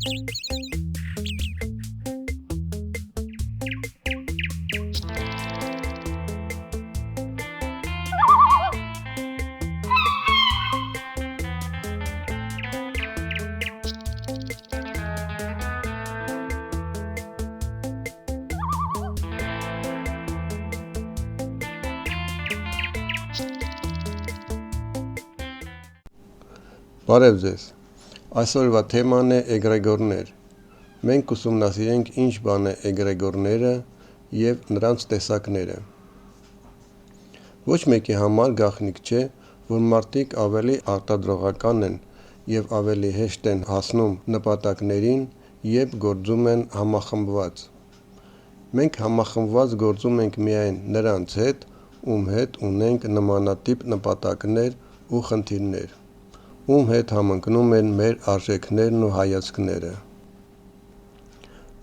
Բարև ձեզ, այսօրվա թեման է էգրեգորներ, մենք ուսումնասիրենք ինչ բան է էգրեգորները և նրանց տեսակները։ Ոչ մեկի համար գաղտնիք չէ, որ մարդիկ ավելի արտադրողական են և ավելի հեշտ են հասնում նպատակներին, երբ գործում են համախմբված։ Մենք համախմբված գործում ենք միայն նրանց հետ, ում հետ ունենք նմանատիպ նպատակներ ու խնդիրներ, ում հետ համընկնում են մեր արժեքներն ու հայացքները։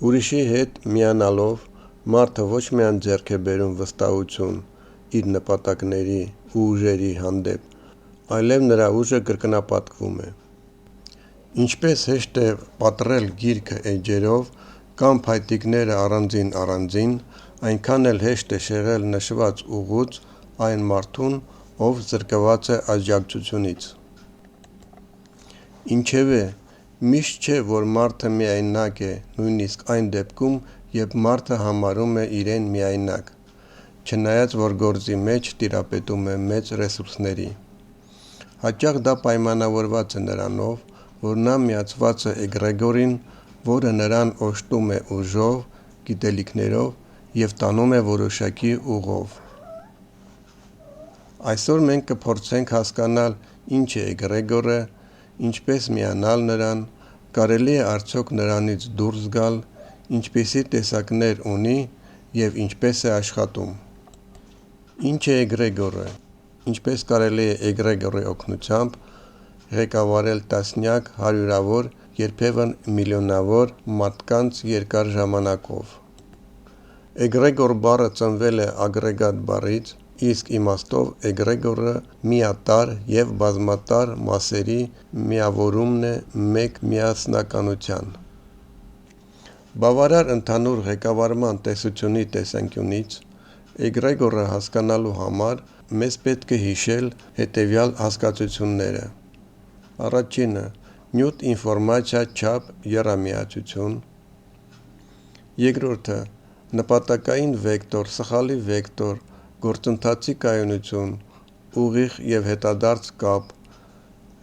Ուրիշի հետ միանալով մարդը ոչ միայն ձեռք է բերում վստահություն իր նպատակների ու ուժերի հանդեպ, այլև նրա ուժը կրկնապատկվում է։ Ինչպես հեշտ է պատռել գիրքը էջերով կամ փայտիկները առանձին, այնքան էլ հեշտ է շեղել նշված ուղուց այն մարդուն, ով զրկված է աջակցությունից։ Ինչևէ, միշտ չէ, որ մարդը միայնակ է, նույնիսկ այն դեպքում, երբ մարդը համարում է իրեն միայնակ, չնայած որ գործի մեջ տիրապետում է մեծ ռեսուրսների։ Հաճախ դա պայմանավորված է նրանով, որ նա միացված է էգրեգորին, որը նրան օժտում է ուժով, գիտելիքներով և տանում է որոշակի ուղով։ Այսօր մենք կփորձենք հասկանալ ինչ է էգրեգորը, ինչպես միանալ նրան, կարելի է արդյոք նրանից դուրս գալ, ինչպիսի տեսակներ ունի և ինչպես է աշխատում։ Ինչ է էգրեգորը, ինչպես կարելի է էգրեգորի օգնությամբ ղեկավարել տասնյակ, հարյուրավոր, երբեմն միլիոնավոր մարդկանց երկար ժամանակով։ Էգրեգոր բառը ծնվել է ագրեգատ բառից, իսկ իմաստով էգրեգորը միատարր և բազմատարր մասերի միավորումն է մեկ միասնականության։ Բավարար ընդհանուր ղեկավարման տեսությունի տեսանկյունից էգրեգորը հասկանալու համար մեզ պետք է հիշել հետևյալ հասկացությունները. Առաջինը՝ նյութ ինֆորմացիա չափ եռամիացություն։ Երկրորդը՝ նպատակային վեկտոր, սխալի վեկտոր, գործընթացի կայունություն, ուղիղ և հետադարձ կապ,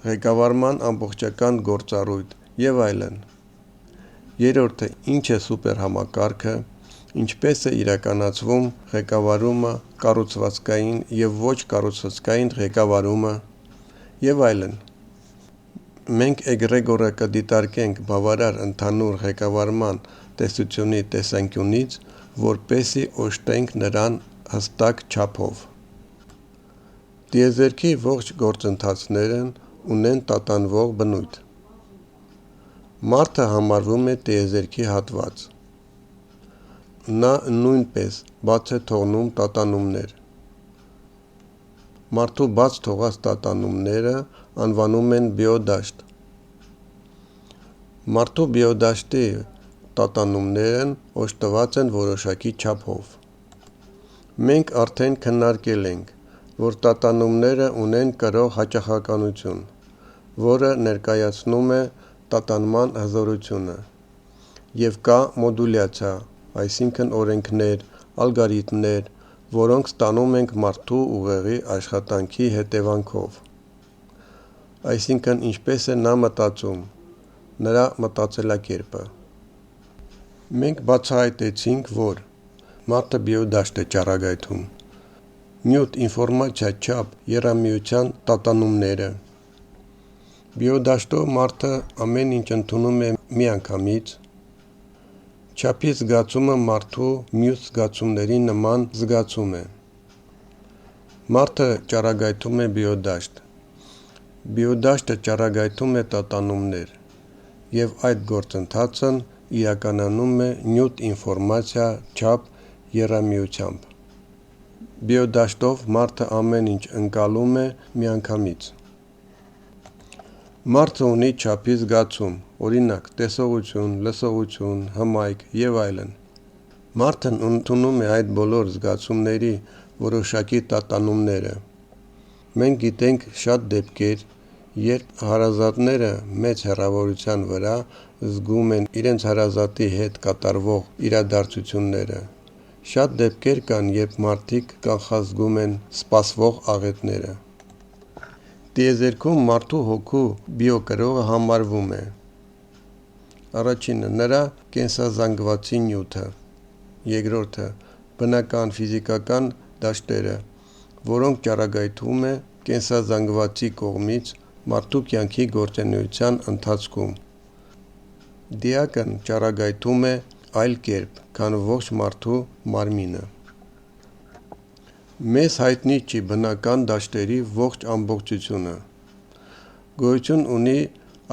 ղեկավարման ամբողջական գործառույթ և այլն։ Երրորդը՝ ինչ է սուպերհամակարգը, ինչպես է իրականացվում ղեկավարումը, կառուցվածքային և ոչ կառուցվածքային ղեկավարումը և այլն։ Մենք էգրեգորը կդիտարկենք բավարար ընդհանուր ղեկավարման տեսությունի տեսանկյունից, որպեսզի օժտենք նրան հստակ չափով։ Տիեզերքի ողջ գործընթացներն ունեն տատանվող բնույթ։ Մարդը համարվում է տիեզերքի հատված։ Նա նույնպես բաց է թողնում տատանումներ։ Մարդու բաց թողած տատանումները անվանում են բիոդաշտ։ Մարդու բիոդաշտի տատանումներն օժտված են որոշակի չափով։ Մենք արդեն քննարկել ենք, որ տատանումները ունեն կրող հաճախականություն, որը ներկայացնում է տատանման հզորությունը, և կա մոդուլյացիա, այսինքն օրենքներ, ալգորիթմներ, որոնք ստանում ենք մարդու ուղեղի աշխատանքի հետևանքով։ Այսինքն ինչպես է նա մտածում, նրա մտածելակերպը։ Մենք բացահայտեցինք, որ մարդը բիոդաշտ է ճառագայթում, նյութ ինֆորմացիա չափ եռամիության տատանումները։ Բիոդաշտով մարդը ամեն ինչ ընդունում է միանգամից։ Չափի զգացումը մարդու մյուս զգացումների նման զգացում է։ Մարդը ճառագայթում է բիոդաշտ։ Բիոդաշտը ճառագայթում է տատանումներ, և այդ գործընթացն իրականանում է նյութ ինֆորմացիա չափ եռամիությամբ։ Բիոդաշտով մարդը ամեն ինչ ընկալում է միանգամից։ Մարդը ունի չափի զգացում, օրինակ տեսողություն, լսողություն, հմայք եւ այլն։ Մարդն ընդունում է այդ բոլոր զգացումների որոշակի տատանումները։ Մենք գիտենք շատ դեպքեր, երբ հարազատները մեծ հեռավորության վրա զգում են իրենց հարազատի հետ կատարվող իրադարձությունները։ Շատ դեպքեր կան, երբ մարդիկ կանխազգում են սպասվող աղետները։ Տիեզերքում մարդու հոգու բիոկրողը համարվում է. առաջինը նրա կենսազանգվածի նյութը, երկրորդը բնական ֆիզիկական դաշտերը, որոնք ճառագայթվում է կենսազանգվածի կողմից մարդու կյանքի գործունեության ընթացքում։ Դիակն ճառագայթում է այլ կերպ, քան ողջ մարդու մարմինը։ Մեզ հայտնի չի բնական դաշտերի ողջ ամբողջությունը։ Գոյություն ունի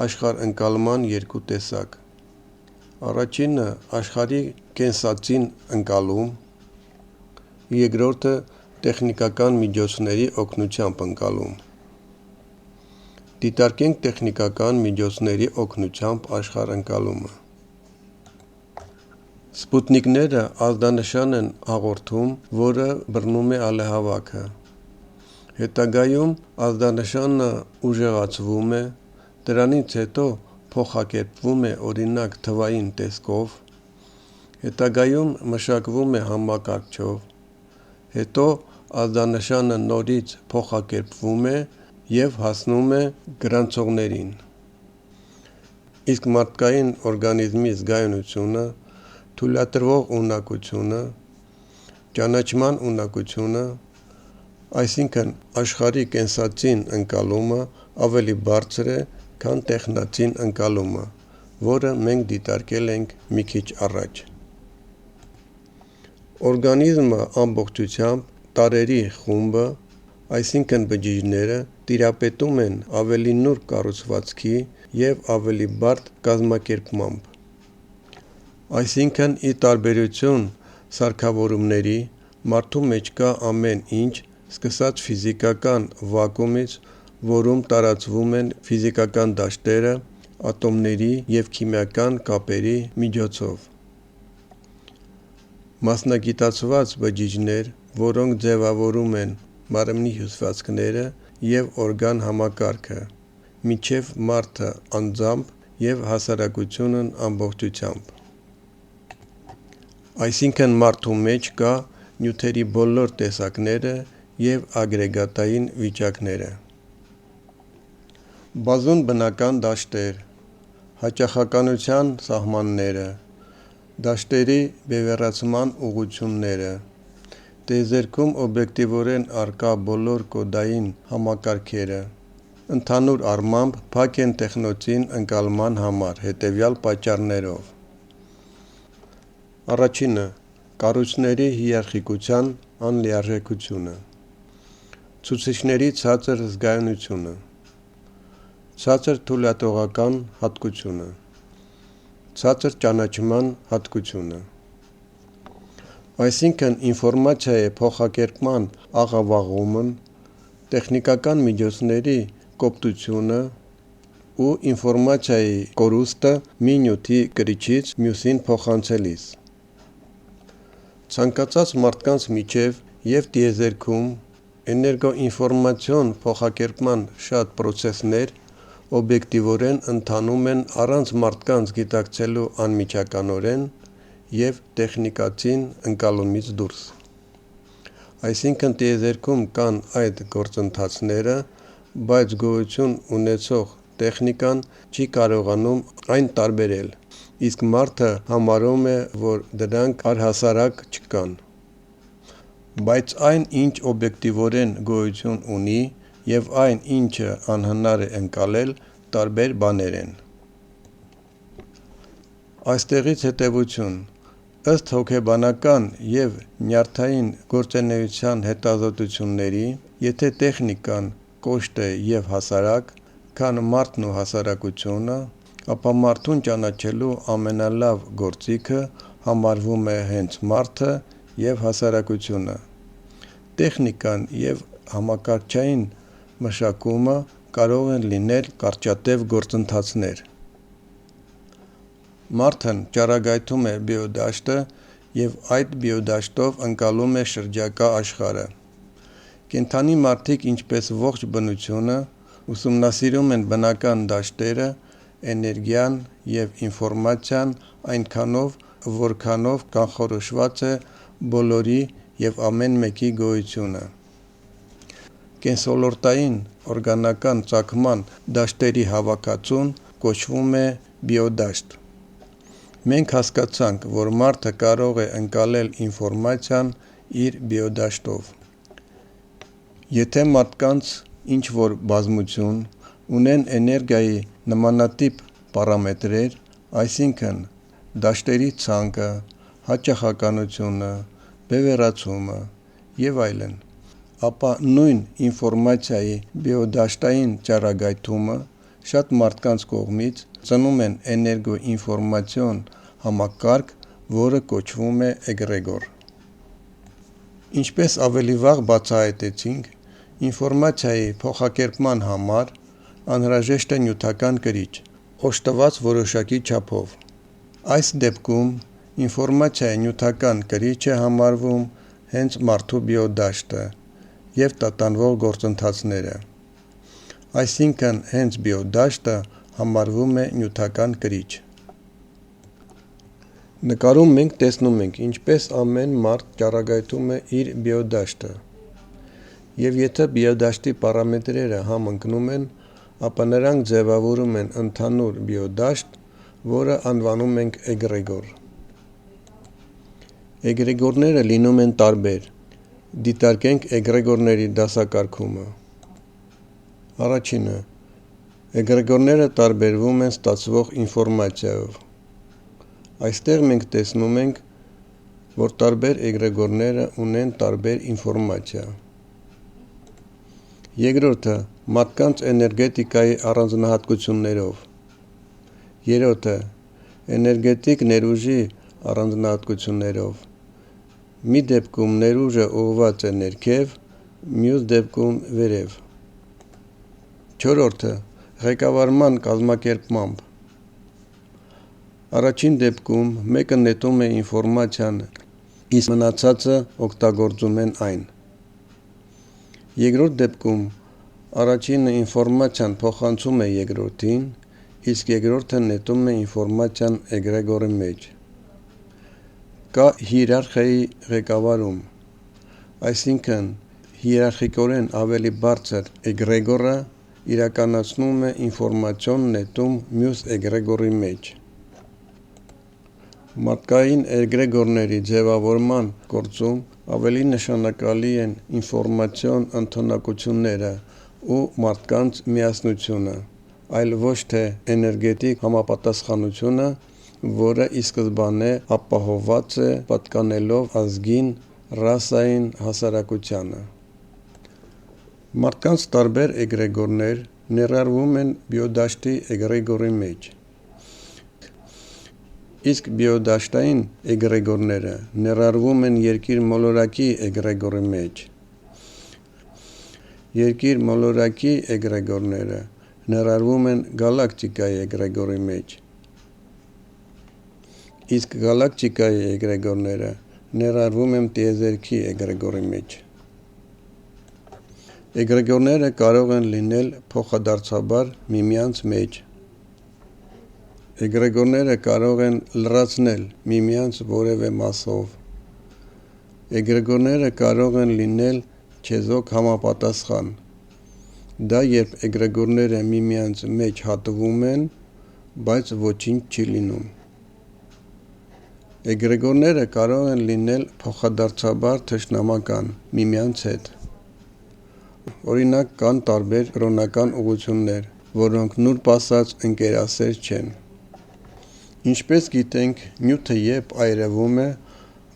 աշխարհընկալման երկու տեսակ։ Առաջինը աշխարհի կենսածին ընկալում, երկրորդը տեխնիկական միջոցների օգնությամբ ընկալում։ Դիտարկենք տեխնիկական միջոցների օգնությամբ աշխարհընկալումը։ Սպուտնիկները ազդանշան են հաղորդում, որը բռնում է ալեհավաքը։ Հետագայում ազդանշանը ուժեղացվում է, դրանից հետո փոխակերպվում է օրինակ թվային տեսքով, հետագայում մշակվում է համակարգչով, հետո ազդանշանը նորից փոխակերպվում է և հասնում է գրանցողներին։ Իսկ մարդկային օրգանիզմի զգայունությունը, թույլատրվող ունակությունը, ճանաչման ունակությունը, այսինքն աշխարհի կենսածին ընկալումը ավելի բարձր է, քան տեխնածին ընկալումը, որը մենք դիտարկել ենք մի քիչ առաջ։ Օրգանիզմը ամբողջությամբ տարրերի խումբը, այսինքն բջիջները, տիրապետում են ավելի նուրբ կառուցվածքի և ավելի բարդ կազմակերպմամբ։ Այսինքն, ի տարբերություն սարքավորումների, մարդու մեջ կա ամեն ինչ, սկսած ֆիզիկական վակուումից, որում տարածվում են ֆիզիկական դաշտերը ատոմների և քիմիական կապերի միջոցով։ Մասնագիտացված բջիջներ, որոնք ձևավորում են մարմնի հյուսվածքները և օրգան համակարգը, մինչև մարդը անձամբ և հասարակությունն ամբողջությամբ։ Այսինքն մարդու մեջ կա նյութերի բոլոր տեսակները և ագրեգատային վիճակները։ Բազում բնական դաշտեր, հաճախականության սահմանները, դաշտերի բևեռացման ուղղությունները, տիեզերքում օբյեկտիվորեն առկա բոլոր կոդային համակարգերը, ընդհանուր առմամբ փակ են տեխնոցին ընկալման համար հետևյալ պատճառներով։ Առաջինը՝ կառույցների հիերարխիկության անլիարժեքությունը, ցուցիչների ցածր զգայունությունը, ցածր թույլատվողական հատկությունը, ցածր ճանաչման հատկությունը։ Այսինքն ինֆորմացիայի փոխակերպման աղավաղումն, տեխնիկական միջոցների կոպտությունը ու ինֆորմացիայի կորուստը մի նյութի կրիչից մյուսին փոխանցելիս։ Ցանկացած մարդկանց միջև և տիեզերքում էներգոինֆորմացիոն փոխակերպման շատ պրոցեսներ օբյեկտիվորեն ընթանում են առանց մարդկանց գիտակցելու անմիջականորեն և տեխնիկածին ընկալումից դուրս։ Այսինքն տիեզերքում կան այդ գործընթացները, բայց գոյություն ունեցող տեխնիկան չի կարողանում այն տարբերել, իսկ մարդը համարում է, որ դրանք առհասարակ չկան։ Բայց այն, ինչ օբյեկտիվորեն գոյություն ունի, և այն, ինչը անհնար է ընկալել, տարբեր բաներ են։ Այստեղից հետևություն. ըստ հոգեբանական և նյարդային գործունեության հետազոտությունների, եթե տեխնիկան կոշտ է և հասարակ, քան մարդն ու հասարակությունը, ապա մարդուն ճանաչելու ամենալավ գործիքը համարվում է հենց մարդը և հասարակությունը։ Տեխնիկան և համակարգչային մշակումը կարող են լինել կարճատև գործընթացներ։ Մարդն ճառագայթում է բիոդաշտը և այդ բիոդաշտով ընկալում է շրջակա աշխարհը։ Կենդանի մարդիկ, ինչպես ողջ բնությունը, ուսումնասիրում են բնական դաշտերը, էներգիան և ինֆորմացիան այնքանով, որքանով կանխորոշված է բոլորի և ամեն մեկի գոյությունը։ Կենսոլորտային օրգանական ծագման դաշտերի հավաքածուն կոչվում է բիոդաշտ։ Մենք հասկացանք, որ մարդը կարող է ընկալել ինֆորմացիան իր բիոդաշտով։ Եթե մարդկանց ինչ-որ բազմություն ունեն էներգիայի նմանատիպ պարամետրեր, այսինքն դաշտերի ցանկը, հաճախականությունը, բևեռացումը և այլն, ապա նույն ինֆորմացիայի բիոդաշտային ճառագայթումը շատ մարդկանց կողմից ծնում են էներգոինֆորմացիոն համակարգ, որը կոչվում է էգրեգոր։ Ինչպես ավելի վաղ բացահայտեցինք, ինֆորմացիայի փոխակերպման համար անհրաժեշտ է նյութական կրիչ, օժտված որոշակի չափով։ Այս դեպքում ինֆորմացիայի նյութական կրիչ է համարվում հենց մարդու բիոդաշտը և տատանվող գործընթացները։ Այսինքն հենց բիոդաշտը համարվում է նյութական կրիչ։ Նկարում մենք տեսնում ենք, ինչպես ամեն մարդ ճառագայթում է իր բիոդաշտը, և եթե բիոդաշտի պարամետրերը համընկնում են, ապա նրանք ձևավորում են ընդհանուր բիոդաշտ, որը անվանում ենք էգրեգոր։ Էգրեգորները լինում են տարբեր։ Դիտարկենք էգրեգորների դասակարգումը։ Առաջինը. էգրեգորները տարբերվում են ստացվող ինֆորմացիայով։ Այստեղ մենք տեսնում ենք, որ տարբեր էգրեգորները ունեն տարբեր ինֆորմացիա։ Երկրորդը. մարդկանց էներգետիկայի առանձնահատկություններով։ Երրորդը. էներգետիկ ներուժի առանձնահատկություններով։ Մի դեպքում ներուժը ուղղված է ներքև, մյուս դեպքում վերև։ Չորրորդը. ղեկավարման կազմակերպմամբ։ Առաջին դեպքում մեկը նետում է ինֆորմացիան, իսկ մնացածը օգտագործում են այն։ Երկրորդ դեպքում առաջինը ինֆորմացիան փոխանցում է երկրորդին, իսկ երկրորդը նետում է ինֆորմացիան էգրեգորի մեջ։ Կա հիերարխիայի ղեկավարում, այսինքն հիերարխիկորեն ավելի բարձր էգրեգորը իրականացնում է ինֆորմացիոն նետում մյուս էգրեգորի մեջ։ Մարդկային էգրեգորների ձևավորման գործում ավելի նշանակալի են ինֆորմացիոն ընդունակությունները ու մարդկանց միասնությունը, այլ ոչ թե էներգետիկ համապատասխանությունը, որը ի սկզբանե ապահովված է պատկանելով ազգին, ռասային հասարակությանը։ Մարդկանց տարբեր էգրեգորներ ներառվում են բիոդաշտի էգրեգորի մեջ, իսկ բիոդաշտային էգրեգորները ներառվում են երկիր մոլորակի էգրեգորի մեջ։ Երկիր մոլորակի էգրեգորները ներառվում են գալակտիկայի էգրեգորի մեջ, իսկ գալակտիկայի էգրեգորները ներառվում են տիեզերքի էգրեգորի մեջ։ Էգրեգորները կարող են լինել փոխադարձաբար միմյանց մեջ։ Էգրեգորները կարող են լրացնել միմյանց որևէ մասով։ Էգրեգորները կարող են լինել չեզոք համապատասխան։ Դա երբ էգրեգորները միմյանց մեջ հատվում են, բայց ոչինչ չի լինում։ Էգրեգորները կարող են լինել փոխադարձաբար թշնամական միմյանց հետ։ Օրինակ, կան տարբեր կրոնական ուղղություններ, որոնք նուրբ ասած ընկերասեր չեն։ Ինչպես գիտենք, նյութը երբ այրվում է,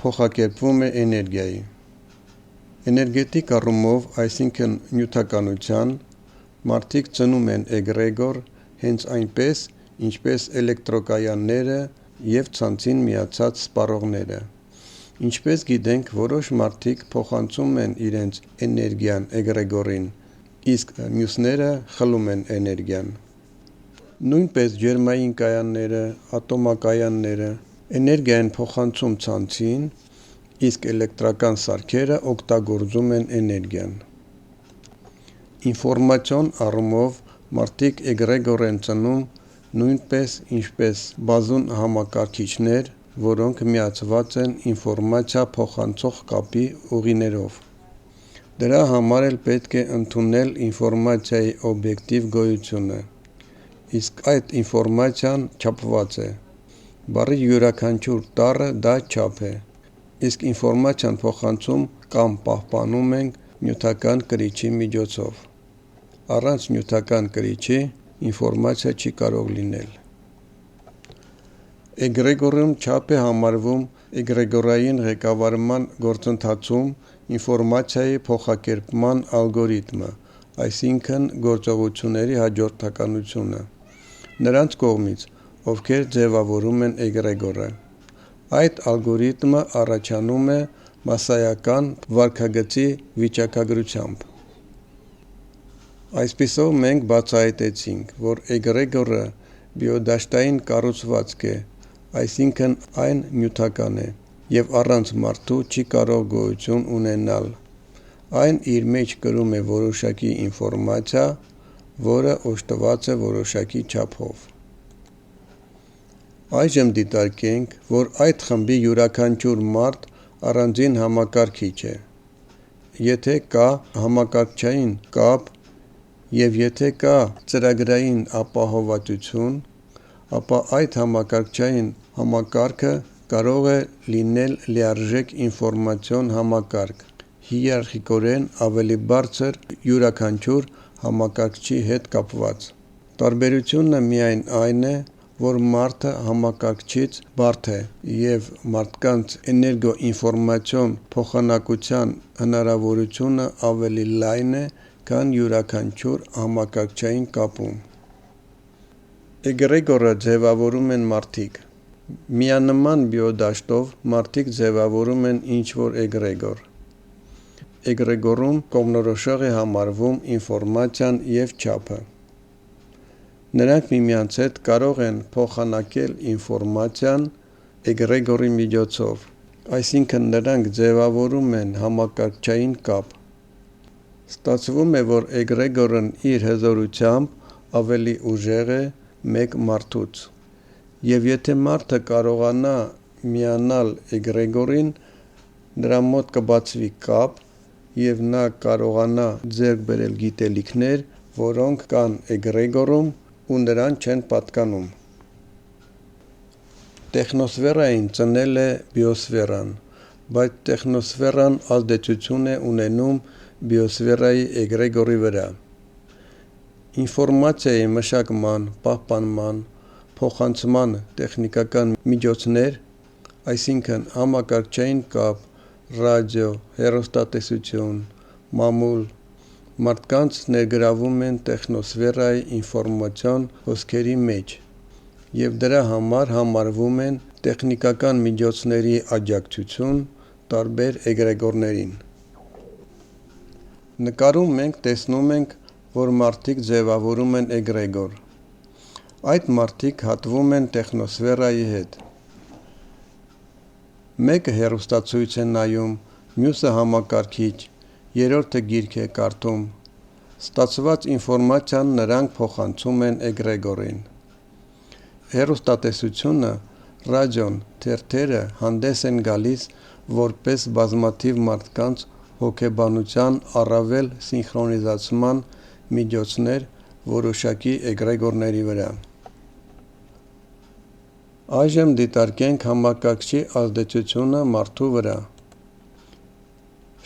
փոխակերպվում է էներգիայի։ Էներգետիկ առումով, այսինքն նյութականության, մարդիկ ծնում են էգրեգոր հենց այնպես, ինչպես էլեկտրոկայանները և ցանցին միացած սպառողները։ Ինչպես գիտենք, որոշ մարդիկ փոխանցում են իրենց էներգիան էգրեգորին, իսկ մյուսները խլում են էներգիան։ Նույնպես ջերմային կայանները, ատոմակայանները էներգիա են փոխանցում ցանցին, իսկ էլեկտրական սարքերը օգտագործում են էներգիան։ Ինֆորմացիոն առումով մարդիկ էգրեգոր են ծնում նույնպես ինչպես բազում համակարգիչներ, որոնք միացված են ինֆորմացիա փոխանցող կապի ուղիներով։ Դրա համար էլ պետք է ընդունել ինֆորմացիայի օբյեկտիվ գոյությունը, իսկ այդ ինֆորմացիան չափված է։ Բառի յուրաքանչյուր տառը դա չափ է, իսկ ինֆորմացիան փոխանցում կամ պահպանում ենք նյութական կրիչի միջոցով։ Առանց նյութական կրիչի ինֆորմացիա չի կարող լինել։ Էգրեգորում չափ է համարվում էգրեգորային ղեկավարման գործընթացում ինֆորմացիայի փոխակերպման ալգորիթմը, այսինքն գործողությունների հաջորդականությունը, նրանց կողմից, ովքեր ձևավորում են էգրեգորը։ Այդ ալգորիթմը առաջանում է մասսայական վարքագծի վիճակագրությամբ։ Այսպիսով մենք բացահայտեցինք, որ էգրեգորը բիոդաշտային կառուցվածք է, այսինքն այն նյութական է և առանց մարդու չի կարող գոյություն ունենալ։ Այն իր մեջ կրում է որոշակի ինֆորմացիա, որը օժտված է որոշակի չափով։ Այժմ դիտարկենք, որ այդ խմբի յուրաքանչյուր մարդ առանձին համակարգիչ է։ Եթե կա համակարգչային կապ և եթե կա ծրագրային ապահովվածություն, ապա այդ համակարգչային համակարգը կարող է լինել լիարժեք ինֆորմացիոն համակարգ, հիերարխիկորեն ավելի բարձր յուրաքանչյուր համակարգչի հետ կապված։ Տարբերությունը միայն այն է, որ մարդը համակարգչից բարդ է և մարդկանց էներգոինֆորմացիոն փոխանակության հնարավորությունը ավելի լայն է, քան յուրաքանչյուր համակարգչային կապում։ Էգրեգորը ձևավորում են մարդիկ։ Միանման բիոդաշտով մարդիկ ձևավորում են ինչ-որ էգրեգոր։ Էգրեգորում կողմնորոշող է համարվում ինֆորմացիան և չափը։ Նրանք միմյանց հետ կարող են փոխանակել ինֆորմացիան էգրեգորի միջոցով, այսինքն նրանք ձևավորում են համակարգչային կապ։ Ստացվում է, որ էգրեգորն իր հզորությամբ ավելի ուժեղ է մեկ մարդուց, և եթե մարդը կարողանա միանալ էգրեգորին, նրա մոտ կբացվի կապ և նա կարողանա ձեռք բերել գիտելիքներ, որոնք կան էգրեգորում ու նրան չեն պատկանում։ Տեխնոսֆերային ծնել է բիոսֆերան, բայց տեխնոսֆերան ազդեցություն է ունենում բիոսֆերայի էգրեգորի վրա։ Ինֆորմացիայի մշակման, պահպանման, փոխանցման տեխնիկական միջոցներ, այսինքն համակարգչային կապ, ռադիո, հեռուստատեսություն, մամուլ, մարդկանց ներգրավում են տեխնոսֆերայի ինֆորմացիոն հոսքերի մեջ և դրա համար համարվում են տեխնիկական միջոցների աջակցություն տարբեր էգրեգորներին։ Նկարում մենք տեսնում ենք, որ մարդիկ ձևավորում են էգրեգոր։ Այդ մարդիկ հատվում են տեխնոսֆերայի հետ։ Մեկը հեռուստացույց է նայում, մյուսը համակարգիչ, երրորդը գիրք է կարդում։ Ստացված ինֆորմացիան նրանք փոխանցում են էգրեգորին։ Հեռուստատեսությունը, ռադիոն, թերթերը հանդես են գալիս որպես բազմաթիվ մարդկանց հոգեբանության առավել սինխրոնիզացման միջոցներ որոշակի էգրեգորների վրա։ Այժմ դիտարկենք համակարգչի ազդեցությունը մարդու վրա։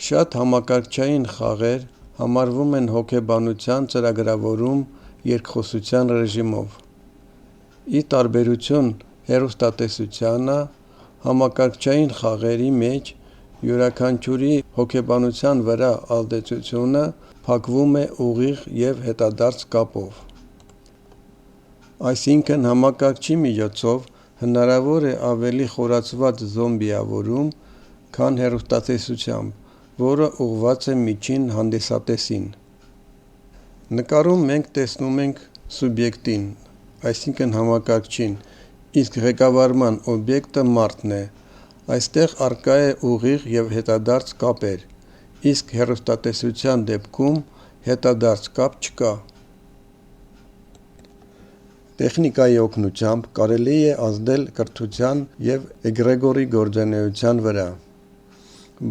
Շատ համակարգչային խաղեր համարվում են հոգեբանության ծրագրավորում երկխոսության ռեժիմով։ Ի տարբերություն հեռուստատեսությանը, համակարգչային խաղերի մեջ յուրաքանչյուրի հոգեբանության վրա ազդեցությունը փակվում է ուղիղ և հետադարձ կապով։ Այսինքն համակարգչի միջոցով հնարավոր է ավելի խորացված զոմբիավորում, քան հեռուստատեսությամբ, որը ուղղված է միջին հանդիսատեսին։ Նկարում մենք տեսնում ենք սուբյեկտին, այսինքն համակարգչին, իսկ ղեկավարման օբյեկտը մարդն է։ Այստեղ առկա է ուղիղ և հետադարձ կապեր, իսկ հեռուստատեսության դեպքում հետադարձ կապ չկա։ Տեխնիկայի օգնությամբ կարելի է ազդել կրթության և էգրեգորի գործունեության վրա,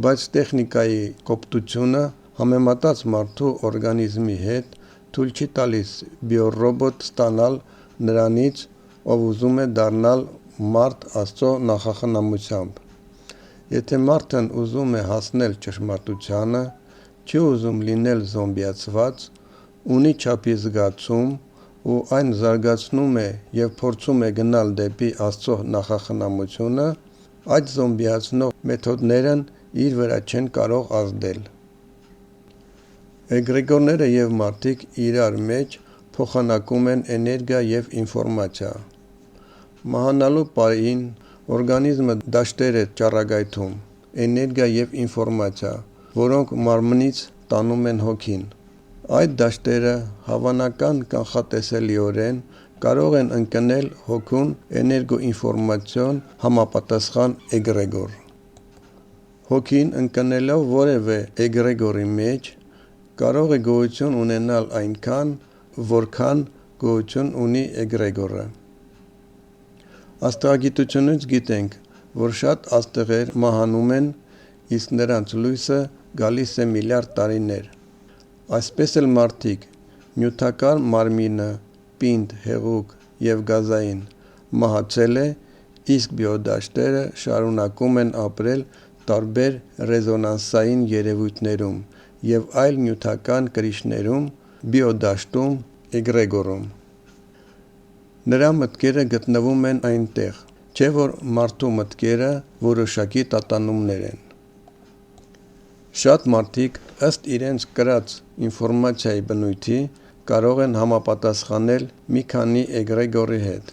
բայց տեխնիկայի կոպտությունը համեմատած մարդու օրգանիզմի հետ թույլ չի տալիս բիոռոբոտ ստանալ նրանից, ով ուզում է դառնալ մարդ Աստծո նախախնամությամբ։ Եթե մարդն ուզում է հասնել ճշմարտությանը, չի ուզում լինել զոմբիացված, ունի չափի զգացում ու այն զարգացնում է և փորձում է գնալ դեպի Աստծո նախախնամությունը, այդ զոմբիացնող մեթոդներն իր վրա չեն կարող ազդել։ Էգրեգորները և մարդիկ իրար մեջ փոխանակում են էներգիա և ինֆորմացիա։ Մահանալու պահին օրգանիզմը դաշտեր է ճառագայթում, էներգիա և ինֆորմացիա, որոնք մարմնից տանում են հոգին։ Այդ դաշտերը հավանական կանխատեսելիորեն կարող են ընկնել հոգուն էներգոինֆորմացիոն համապատասխան էգրեգոր։ Հոգին ընկնելով որևէ էգրեգորի մեջ կարող է գոյություն ունենալ այնքան, որքան գոյություն ունի էգրեգորը։ Աստղագիտությունից գիտենք, որ շատ աստղեր մահանում են, իսկ նրանց լույսը գալիս է միլիարդ տարիներ։ Այսպես էլ մարդիկ, նյութական մարմինը, պինդ, հեղուկ և գազային, մահացել է, իսկ բիոդաշտերը շարունակում են ապրել տարբեր ռեզոնանսային երևույթներում և այլ նյութական կրիչներում, բիոդաշտում, էգրեգորում։ Նրա մտքերը գտնվում են այնտեղ, չէ որ մարդու մտքերը որոշակի տատանումներ են։ Շատ մարդիկ ըստ իրենց կրած ինֆորմացիայի բնույթի կարող են համապատասխանել մի քանի էգրեգորի հետ։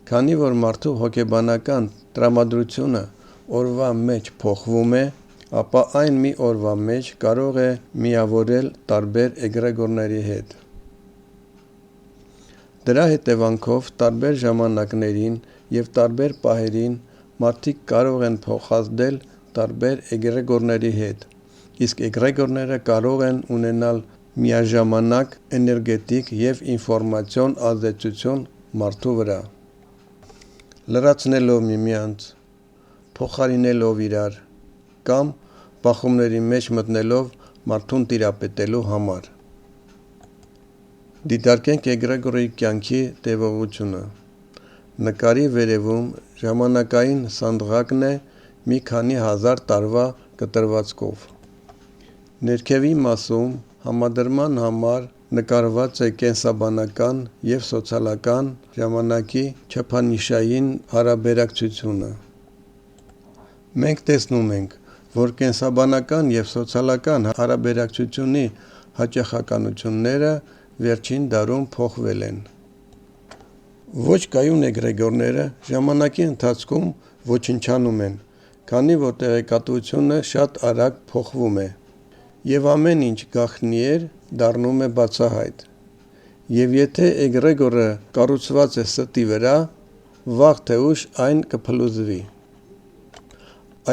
Քանի որ մարդու հոգեբանական տրամադրությունը օրվա մեջ փոխվում է, ապա այն մի օրվա մեջ կարող է միավորվել տարբեր էգրեգորների հետ։ Դրա հետևանքով տարբեր ժամանակներին և տարբեր պահերին մարդիկ կարող են փոխազդել տարբեր էգրեգորների հետ, իսկ էգրեգորները կարող են ունենալ միաժամանակ էներգետիկ և ինֆորմացիոն ազդեցություն մարդու վրա։ Լրացնելով միմյանց, փոխարինելով իրար, կամ բախումների մեջ մտնելով մարդուն տիրապետելու համար։ Դիտարկենք էգրեգորի կյանքի տևողությունը։ Նկարի վերևում ժամանակային սանդղակն է մի քանի հազար տարվա կտրվածքով։ Ներքևի մասում համադրման համար նկարված է կենսաբանական և սոցիալական ժամանակի չափանիշային հարաբերակցությունը։ Մենք տեսնում ենք, որ կենսաբանական և սոցիալական հարաբերակցությունի հաճախականությունները վերջին դարում փոխվել են։ Ոչ կայուն էգրեգորները ժամանակի ընթացքում ոչնչանում են, քանի որ տեղեկատվությունը շատ արագ փոխվում է, և ամեն ինչ գաղտնի էր, դառնում է բացահայտ։ Եվ եթե էգրեգորը կառուցված է ստի վրա, վաղ թե ուշ այն կփլուզվի։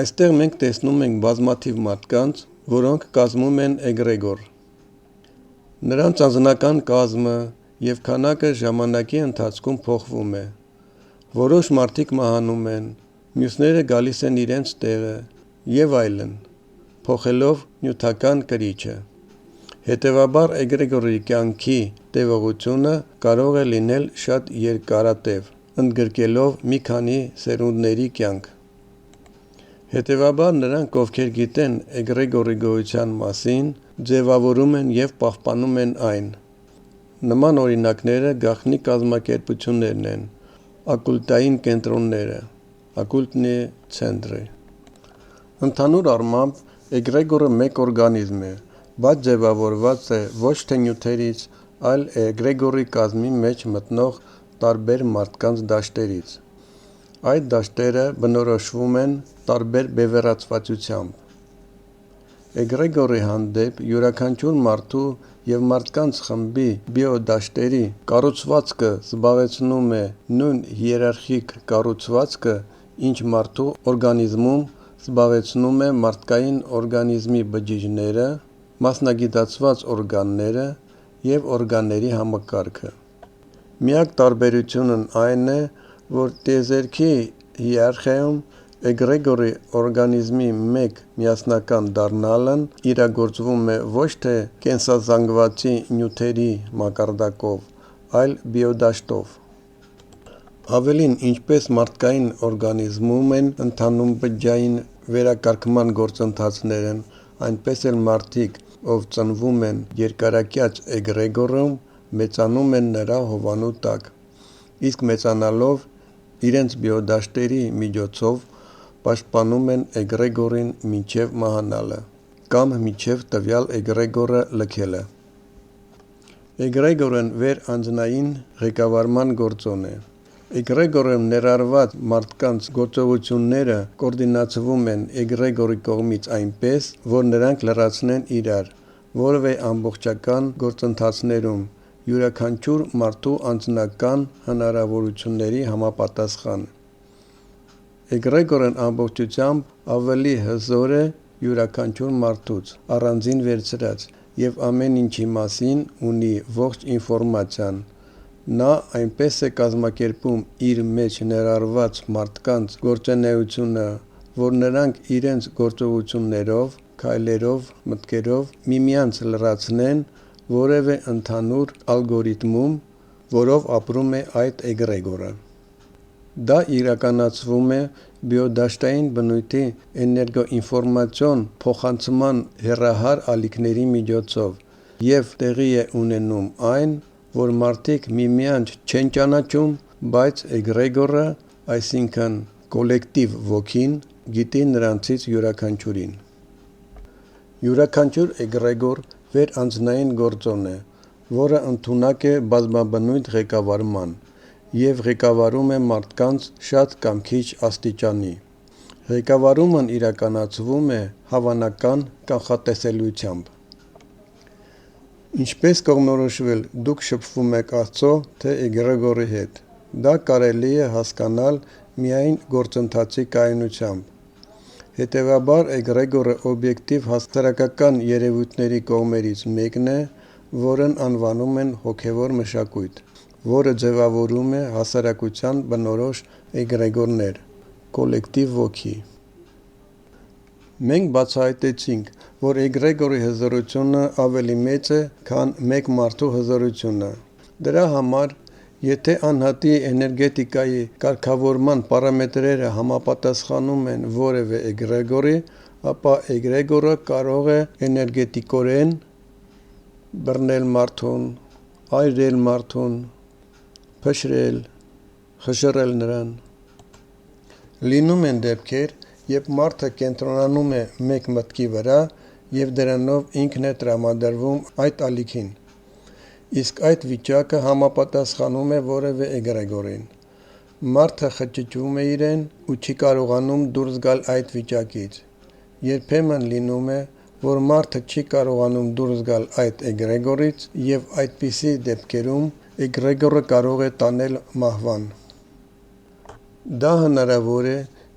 Այստեղ մենք տեսնում ենք բազմաթիվ մարդկանց, որոնք կազմում են էգրեգոր։ Նրանց անձնական կազմը և քանակը ժամանակի ընթացքում փոխվում է։ Որոշ մարդիկ մահանում են, մյուսները գալիս են իրենց տեղը և այլն, փոխելով նյութական կրիչը։ Հետևաբար էգրեգորի կյանքի տևողությունը կարող է լինել շատ երկարատև, ընդգրկելով մի քանի սերունդների կյանք։ Հետևաբար նրանք, ովքեր գիտեն էգրեգորի գոյության մասին, ձևավորում են և պահպանում են այն։ Նման օրինակները գաղտնի կազմակերպություններն են, օկուլտային կենտրոնները, օկուլտնի ցենտրը։ Ընդհանուր առմամբ, էգրեգորը մեկ օրգանիզմ է, բայց ձևավորված է ոչ թե նյութերից, այլ էգրեգորի կազմի մեջ մտնող տարբեր մարդկանց դաշտերից։ Այդ դաշտերը բնորոշվում են տարբեր բևեռացվածությամբ։ Էգրեգորի հանդեպ յուրաքանչյուր մարդու և մարդկանց խմբի բիոդաշտերի կառուցվածքը զբաղեցնում է նույն հիերարխիկ կառուցվածքը, ինչ մարդու օրգանիզմում զբաղեցնում է մարդկային օրգանիզմի բջիջները, մասնագիտացված օրգանները և օրգանների համակարգը։ Միակ տարբերությունն այն է, որ տիեզերքի հիերարխիայում էգրեգորի օրգանիզմի մեկ միասնական դառնալն իրագործվում է ոչ թե կենսազանգվածի նյութերի մակարդակով, այլ բիոդաշտով։ Ավելին, ինչպես մարդկային օրգանիզմում են ընթանում բջջային վերակարգման գործընթացները, այնպես էլ մարդիկ, ով ծնվում են երկարակյաց էգրեգորում, մեծանում են նրա հովանու տակ, իսկ մեծանալով իրենց բիոդաշտերի միջոցով պաշտպանում են էգրեգորին մինչև մահանալը կամ մինչև տվյալ էգրեգորը լքելը։ Էգրեգորն վերանձնային ղեկավարման գործոն է։ Էգրեգորում ներառված մարդկանց գործողությունները կոորդինացվում են էգրեգորի կողմից այնպես, որ նրանք լրացնեն իրար որևէ ամբողջական գործընթացներում յուրաքանչյուր մարդու անձնական հնարավորությունների համապատասխան։ Էգրեգորն ամբողջությամբ ավելի հզոր է յուրաքանչյուր մարդուց առանձին վերցրած և ամեն ինչի մասին ունի ողջ ինֆորմացիան։ Նա այնպես է կազմակերպում իր մեջ ներառված մարդկանց գործունեությունը, որ նրանք իրենց գործողություններով, քայլերով, մտքերով միմյանց լրացնեն որևէ ընդհանուր ալգորիթմում, որով ապրում է այդ էգրեգորը։ Դա իրականացվում է բիոդաշտային բնույթի էներգոինֆորմացիոն փոխանցման հեռահար ալիքների միջոցով և տեղի է ունենում այն, որ մարդիկ միմյանց չեն ճանաչում, բայց էգրեգորը, այսինքն կոլեկտիվ ոգին, գիտի նրանցից յուրաքանչյուրին։ Յուրաքանչյուր էգրեգոր վերանձնային գործոն է, որը ընդունակ է բազմաբնույթ ղեկավարման և ղեկավարում է մարդկանց շատ կամ քիչ աստիճանի։ Ղեկավարումն իրականացվում է հավանական կանխատեսելիությամբ։ Ինչպես կողմնորոշվել դուք շփվում եք Աստծո, թե էգրեգորի հետ։ Դա կարելի է հասկանալ միայն գործընթացի կայունությամբ։ Հետևաբար էգրեգորը օբյեկտիվ հասարակական երևույթների կողմերից մեկն է, որն անվանում են հոգևոր մշակույթ, որը ձևավորում է հասարակության բնորոշ էգրեգորներ, կոլեկտիվ ոգի։ Մենք բացահայտեցինք, որ էգրեգորի հզորությունը ավելի մեծ է, քան մեկ մարդու հզորությունը։ Դրա համար, եթե անհատի էներգետիկայի կարգավորման պարամետրերը համապատասխանում են որևէ էգրեգորի, ապա էգրեգորը կարող է էներգետիկորեն բռնել մարդուն, այրել մարդուն, փշրել, խժռել նրան։ Լինում են դեպքեր, երբ մարդը կենտրոնանում է մեկ մտքի վրա և դրանով ինքն է տրամադրվում այդ ալիքին, իսկ այդ վիճակը համապատասխանում է որևէ էգրեգորին։ Մարդը խճճվում է իրեն ու չի կարողանում դուրս գալ այդ վիճակից։ Երբեմն լինում է, որ մարդը չի կարողանում դուրս գալ այդ էգրեգորից և այդպիսի դեպքերում էգրեգորը կարող է տանել մահվան։ Դա հնարավոր է,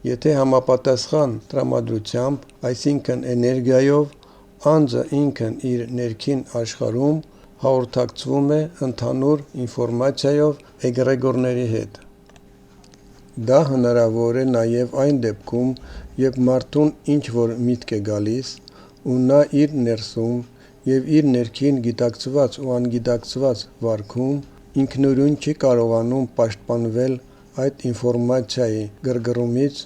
եթե համապատասխան տրամադրությամբ, այսինքն էներգիայով, անձը ինքն իր ներքին աշխարհում հաղորդակցվում է ընդհանուր ինֆորմացիայով էգրեգորների հետ։ Դա հնարավոր է նաև այն դեպքում, երբ մարդուն ինչ-որ միտք է գալիս, ու նա իր ներսում և իր ներքին գիտակցված ու անգիտակցված վարքում ինքնուրույն չի կարողանում պաշտպանվել այդ ինֆորմացիայի գրգռումից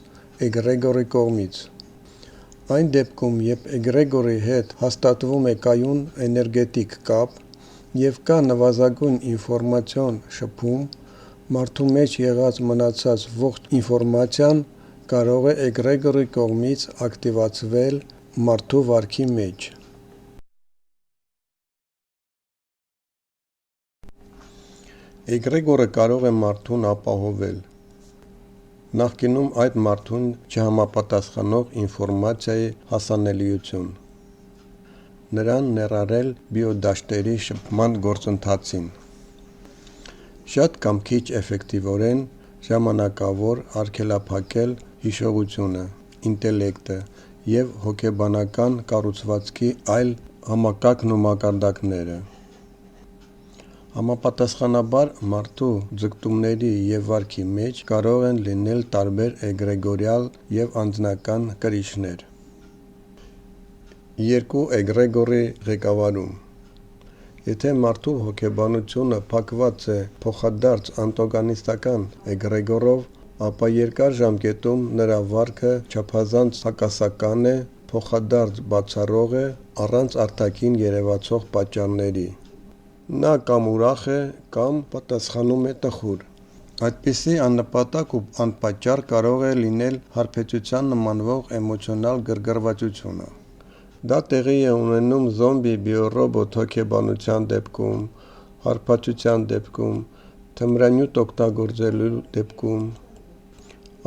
էգրեգորի կողմից։ Այն դեպքում, երբ էգրեգորի հետ հաստատվում է կայուն էներգետիկ կապ և կա նվազագույն ինֆորմացիոն շփում, մարդու մեջ եղած մնացած ողջ ինֆորմացիան կարող է էգրեգորի կողմից ակտիվացվել մարդու վարքի մեջ։ Էգրեգորը կարող է մարդուն ապահովել։ Նախկինում այդ մարդուն չհամապատասխանող ինֆորմացիայի հասանելիություն։ նրան ներառել բիոդաշտերի շփման գործընթացին։ Շատ կամ քիչ էֆեկտիվորեն ժամանակավոր արգելափակել հիշողությունը, ինտելեկտը և հոգեբանական կառուցվածքի այլ համակարգն ու մակարդակները։ Համապատասխանաբար մարդու ձգտումների և վարքի մեջ կարող են լինել տարբեր էգրեգորիալ և անձնական կրիչներ։ Երկու էգրեգորի ղեկավարում։ Եթե մարդու հոգեբանությունը փակված է փոխադարձ անտագոնիստական էգրեգորով, ապա երկար ժամկետում նրա վարքը չափազանց հակասական է, փոխադարձ բացառող է, առանց արտաքին երևացող պատճառների։ Նա կամ ուրախ է, կամ պատասխանում է տխուր։ Այդպիսի աննպատակ ու անպատճառ կարող է լինել հարբեցության նմանվող էմոցիոնալ գրգռվածությունը։ Դա տեղի է ունենում զոմբի բիոռոբոտ հոգեբանության դեպքում, հարբեցության դեպքում, թմրանյութ օգտագործելու դեպքում։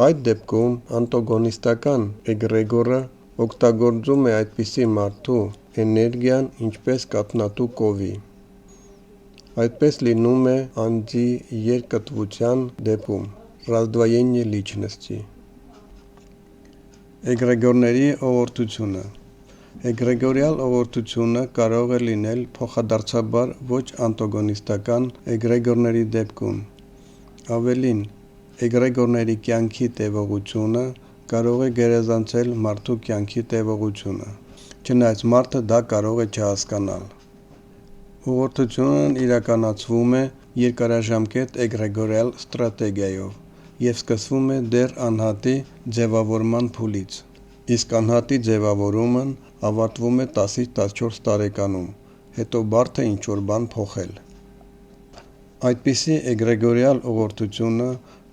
Այդ դեպքում անտագոնիստական էգրեգորը օգտագործում է այդպիսի մարդու էներգիան ինչպես կաթնատու կովի։ Այդպես լինում է անձի երկատվության դեպքում (раздвоение личности)։ Էգրեգորների ուղղորդությունը։ Էգրեգորիալ ուղղորդությունը կարող է լինել փոխադարձաբար ոչ անտագոնիստական էգրեգորների դեպքում։ Ավելին, էգրեգորների կյանքի տևողությունը կարող է գերազանցել մարդու կյանքի տևողությունը, չնայած մարդը դա կարող է չհասկանալ։ Ուղղորդությունն իրականացվում է երկարաժամկետ էգրեգորիալ ստրատեգիայով և սկսվում է դեռ անհատի ձևավորման փուլից, իսկ անհատի ձևավորումն ավարտվում է 10-ից 14 տարեկանում, հետո բարդ է ինչ-որ բան փոխել։ Այդպիսի էգրեգորիալ ուղղորդությունը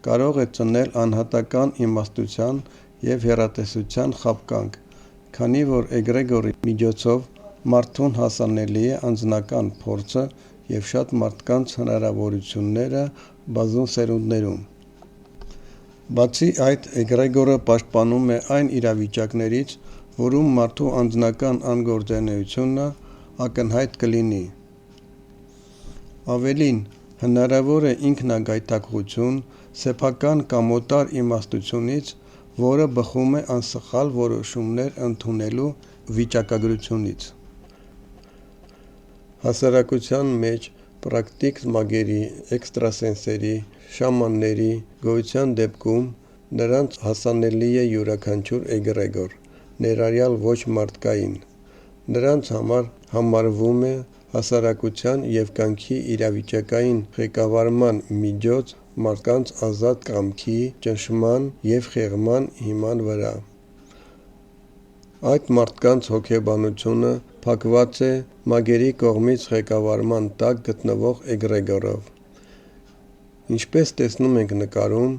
կարող է ծնել անհատական իմաստության և հեռատեսության խաբկանք, քանի որ էգրեգորի միջոցով մարդուն հասանելի է անձնական փորձը և շատ մարդկանց հնարավորությունները բազում սերունդներում։ Բացի այդ, էգրեգորը պաշտպանում է այն իրավիճակներից, որում մարդու անձնական անգործենյությունը ակնհայտ կլինի։ Ավելին, հնարավոր է ինքնագայթակղություն սեփական կամ օտար իմաստությունից, որը բխում է անսխալ որոշումներ ընդունելու վիճակագրությունից։ Հասարակության մեջ պրակտիկ մագերի, էքստրասենսների, շամանների գոյության դեպքում նրանց հասանելի է յուրաքանչյուր էգրեգոր, ներառյալ ոչ մարդկային։ Նրանց համար համարվում է հասարակության և կյանքի իրավիճակային ղեկավարման միջոց մարդկանց ազատ կամքի, ճնշման և խեղման հիման վրա։ Այդ մարդկանց հոգեբանությունը փակված է մագերի կողմից ղեկավարման տակ գտնվող էգրեգորով։ Ինչպես տեսնում ենք նկարում,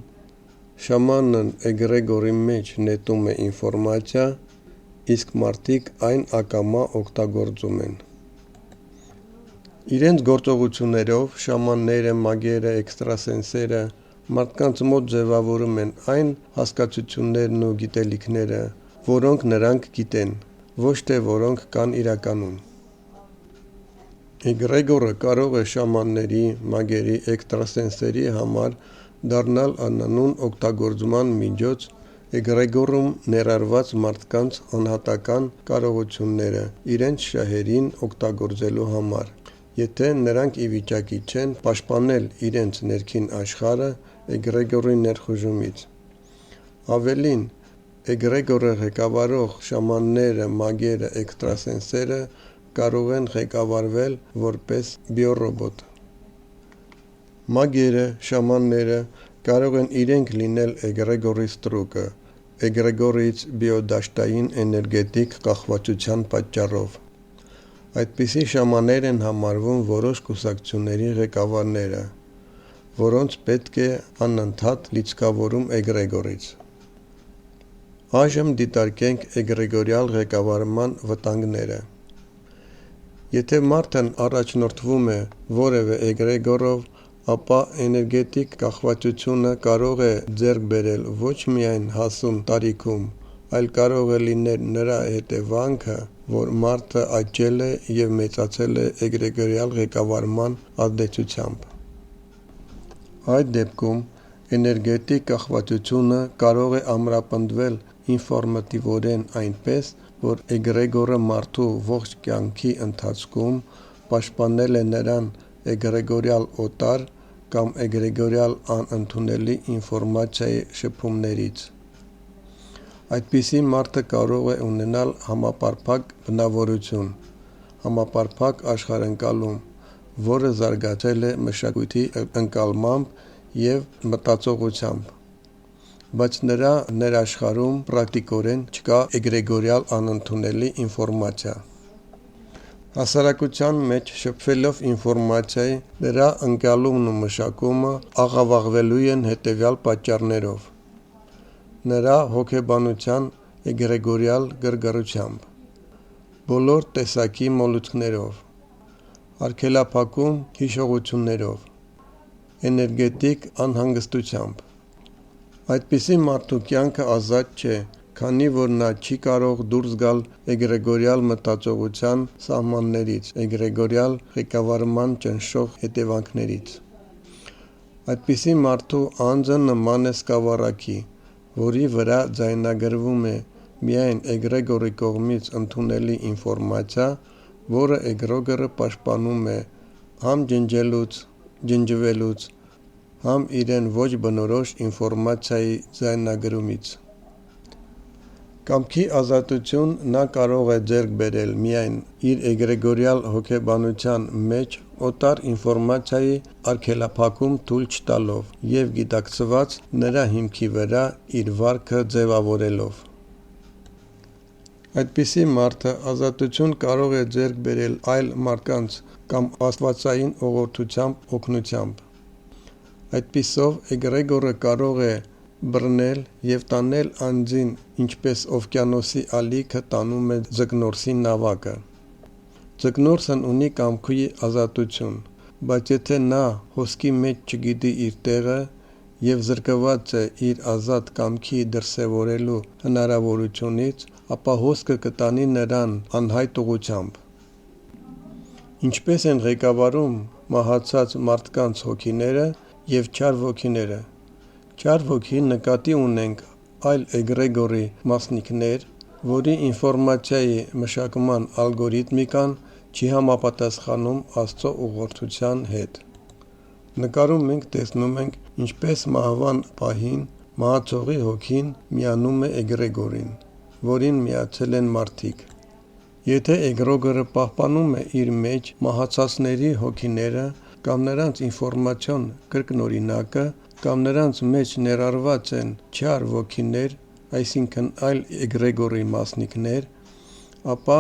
շամանն էգրեգորի մեջ նետում է ինֆորմացիա, իսկ մարդիկ այն ակամա օգտագործում են։ Իրենց գործողություններով շամանները, մագերը, էքստրասենսները մարդկանց մոտ ձևավորում են այն հասկացություններն ու գիտելիքները, որոնք նրանք գիտեն, ոչ թե որոնք կան իրականում։ Էգրեգորը կարող է շամանների, մագերի, էքստրասենսերի համար դառնալ անանուն օգտագործման միջոց էգրեգորում ներառված մարդկանց անհատական կարողությունները իրենց շահերին օգտագործելու համար, եթե նրանք ի վիճակի չեն պաշտպանել իրենց ներքին աշխարհը էգրեգորի ներխուժումից։ Ավելին, էգրեգորը ղեկավարող շամանները, մագերը, էքստրասենսները կարող են ղեկավարվել որպես բիոռոբոտ։ Մագերը, շամանները կարող են իրենք լինել էգրեգորի ստրուկը, էգրեգորից բիոդաշտային էներգետիկ կախվածության պատճառով։ Այդպիսի շամաններ են համարվում որոշ կուսակցությունների ղեկավարները, որոնց պետք է անընդհատ լիցքավորում էգրեգորից։ Այժմ դիտարկենք էգրեգորիալ ղեկավարման վտանգները։ Եթե մարդն առաջնորդվում է որևէ էգրեգորով, ապա էներգետիկ կախվածությունը կարող է ձեռք բերել ոչ միայն հասուն տարիքում, այլ կարող է լինել նրա հետևանքը որ մարդը աճել է եւ մեծացել է էգրեգորիալ ղեկավարման ազդեցությամբ։ Այդ դեպքում էներգետիկ կախվածությունը կարող է ամրապնդվել ինֆորմատիվորեն այնպես, որ էգրեգորը մարդու ողջ կյանքի ընթացքում պաշտպանել է նրան էգրեգորիալ օտար կամ էգրեգորիալ անընդունելի ինֆորմացիայի շփումներից։ Այդպիսի մարդը կարող է ունենալ համապարփակ բնավորություն, համապարփակ աշխարհընկալում, որը զարգացել է մշակույթի ընկալմամբ և մտածողությամբ, բայց նրա ներաշխարհում պրակտիկորեն չկա էգրեգորիալ անընդունելի ինֆորմացիա։ Հասարակության մեջ շփվելով ինֆորմացիայի, նրա ընկալումն ու մշակումը աղավաղվելու են հետևյալ պատճառներով. նրա հոգեբանության էգրեգորիալ գրգռությամբ, բոլոր տեսակի մոլուցքներով, արգելափակում հիշողություններով, էներգետիկ անհանգստությամբ։ Այդպիսի մարդու կյանքը ազատ չէ, քանի որ նա չի կարող դուրս գալ էգրեգորիալ մտածողության սահմաններից, էգրեգորիալ ղեկավարման ճնշող հետևանքներից։ Այդպիսի մարդու անձը նման է սկավառակի, որի վրա ձայնագրվում է միայն էգրեգորի կողմից ընդունելի ինֆորմացիա, որը էգրեգորը պաշտպանում է համ ջնջելուց, ջնջվելուց, համ իրեն ոչ բնորոշ ինֆորմացիայի ձայնագրումից։ Կամքի ազատություն նա կարող է ձեռք բերել միայն իր էգրեգորիալ հոգեբանության մեջ օտար ինֆորմացիայի արգելափակում թույլ չտալով և գիտակցված նրա հիմքի վրա իր վարքը ձևավորելով։ Այդպիսի մարդը ազատություն կարող է ձեռք բերել այլ մարդկանց կամ աստվածային ուղղորդությամբ օգնությամբ։ Այդպիսով էգրեգորը կարող է բռնել և տանել անձին, ինչպես օվկիանոսի ալիքը տանում է ձկնորսի նավակը։ Ձկնորսն ունի կամքի ազատություն, բայց եթե նա հոսքի մեջ չգիտի իր տեղը և զրկված է իր ազատ կամքի դրսևորելու հնարավորությունից, ապա հոսքը կտանի նրան անհայտ ուղղությամբ։ Ինչպես են ղեկավարում մահացած մարդկանց հոգիները և չար ոգիները։ Չար ոգի նկատի ունենք այլ էգրեգորի մասնիկներ, որի ինֆորմացիայի մշակման ալգորիթմիկան չի համապատասխանում Աստծո ուղղորդության հետ։ Նկարում մենք տեսնում ենք, ինչպես մահվան պահին մահացողի հոգին միանում է էգրեգորին, որին միացել են մարդիկ։ Եթե էգրեգորը պահպանում է իր մեջ մահացածների հոգիները կամ նրանց ինֆորմացիոն կրկնօրինակը, կամ նրանց մեջ ներառված են չար ոգիներ, այսինքն այլ էգրեգորի մասնիկներ, ապա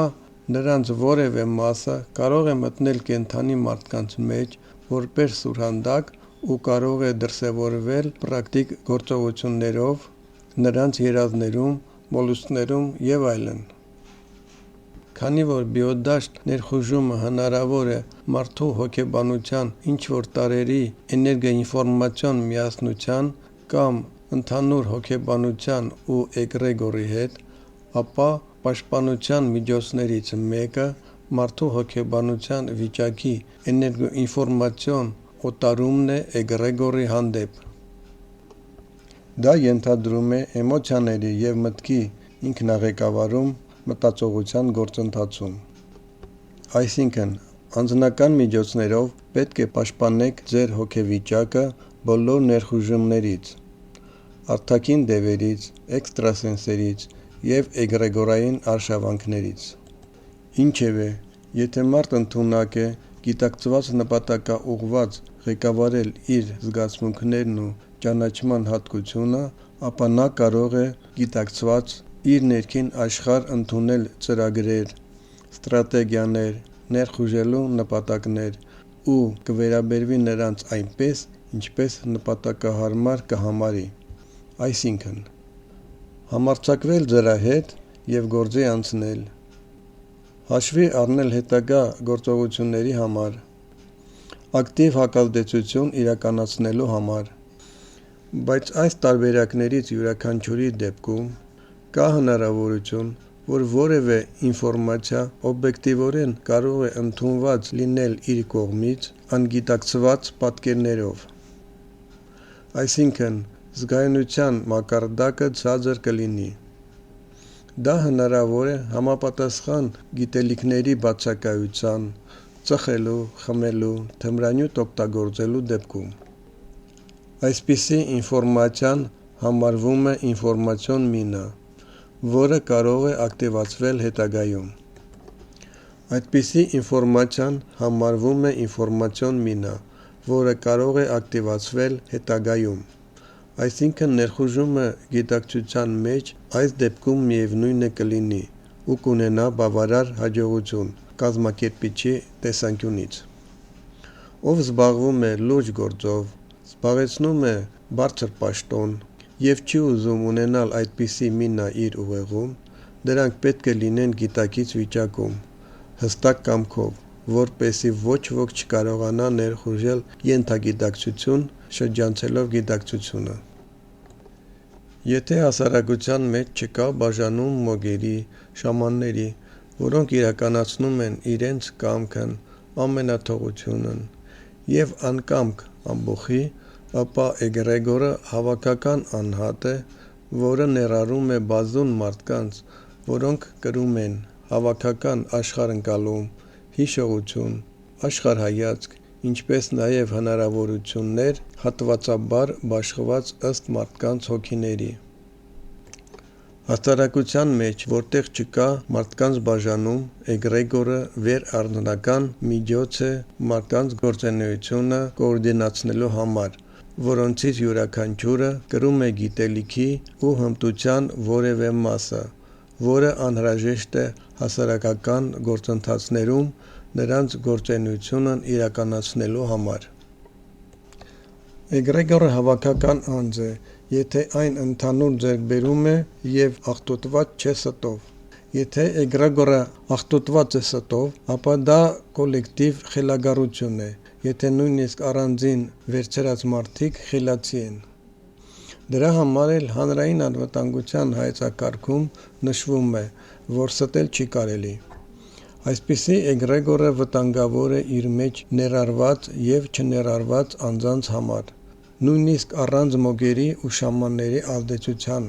նրանց որևէ մասը կարող է մտնել կենդանի մարդկանց մեջ որպես սուրհանդակ ու կարող է դրսևորվել պրակտիկ գործողություններով, նրանց երազներում, մոլուցքներում և այլն։ Քանի որ բիոդաշտ ներխուժումը հնարավոր է մարդու հոգեբանության ինչ-որ տարրերի էներգոինֆորմացիոն միասնության կամ ընդհանուր հոգեբանության ու էգրեգորի հետ, ապա պաշտպանության միջոցներից մեկը մարդու հոգեբանության վիճակի էներգոինֆորմացիոն օտարումն է էգրեգորի հանդեպ։ Դա ենթադրում է էմոցիաների և մտքի ինքնաղեկավարում մտածողության գործընթացում։ Այսինքն, անձնական միջոցներով պետք է պաշտպանեք ձեր հոգեվիճակը բոլոր ներխուժումներից, արտաքին դևերից, էքստրասենսներից և էգրեգորային արշավանքներից։ Ինչևէ, եթե մարդ ընդունակ է գիտակցված նպատակաուղղված ղեկավարել իր զգացմունքներն ու ճանաչման հատկությունը, ապա նա կարող է գիտակցված իր ներքին աշխարհ ընդունել ծրագրեր, ստրատեգիաներ, ներխուժելու նպատակներ ու կվերաբերվի նրանց այնպես, ինչպես նպատակահարմար կհամարի, այսինքն՝ համարձակվել դրա հետ և գործի անցնել, հաշվի առնել հետագա գործողությունների համար, ակտիվ հակազդեցություն իրականացնելու համար, բայց այս տարբերակներից յուրաքանչյուրի դեպքում կա հնարավորություն, որ որևէ ինֆորմացիա օբյեկտիվորեն կարող է ընդունված լինել իր կողմից անգիտակցված պատկերներով։ Այսինքն, զգայունության մակարդակը ցածր կլինի։ Դա հնարավոր է համապատասխան գիտելիքների բացակայության, ծխելու, խմելու, թմրանյութ օգտագործելու դեպքում։ Այսպիսի ինֆորմացիան համարվում է ինֆորմացիոն մինա, որը կարող է ակտիվացվել հետագայում։ Այդպիսի ինֆորմացիան համարվում է ինֆորմացիոն մինա, որը կարող է ակտիվացվել հետագայում։ Այսինքն ներխուժումը գիտակցության մեջ այս դեպքում միևնույնը կլինի ու կունենա բավարար հաջողություն կազմակերպիչի տեսանկյունից։ Ով զբաղվում է լուրջ գործով, զբաղեցնում է բարձր պաշտոն և չի ուզում ունենալ այդպիսի մինա իր ուղեղում, դրանք պետք է լինեն գիտակից վիճակում, հստակ կամքով, որպեսզի ոչ ոք չկարողանա ներխուժել ենթագիտակցություն, շրջանցելով գիտակցությունը։ Եթե հասարակության մեջ չկա բաժանում մոգերի, շամանների, որոնք իրականացնում են իրենց կամքն, ամենաթողությունն և անկամք ամբոխի, ապա էգրեգորը հավաքական անհատ է, որը ներառում է բազում մարդկանց, որոնք կրում են հավաքական աշխարհընկալում, հիշողություն, աշխարհայացք, ինչպես նաև հնարավորություններ հատվածաբար բաշխված ըստ մարդկանց հոգիների։ Հասարակության մեջ, որտեղ չկա մարդկանց բաժանում, էգրեգորը վերառնական միջոց է մարդկանց գործունեությունը կոորդինացնելու համար, որոնցից յուրաքանչյուրը կրում է գիտելիքի ու հմտության որևէ մասը, որը անհրաժեշտ է հասարակական գործընթացներում նրանց գործունեությունն իրականացնելու համար։ Էգրեգորը հավաքական անձ է, եթե այն ընդհանուր ձեռքբերում է և աղտոտված չէ ստով։ Եթե էգրեգորը աղտոտված է ստով, ապա դա կոլեկտիվ խելագարություն է, եթե նույնիսկ առանձին վերցրած մարդիկ խելացի են։ Դրա համար էլ հանրային անվտանգության հայեցակարգում նշվում է, որ ստել չի կարելի։ Այսպիսի էգրեգորը վտանգավոր է իր մեջ ներառված և չներառված անձանց համար, նույնիսկ առանց մոգերի ու շամանների ազդեցության։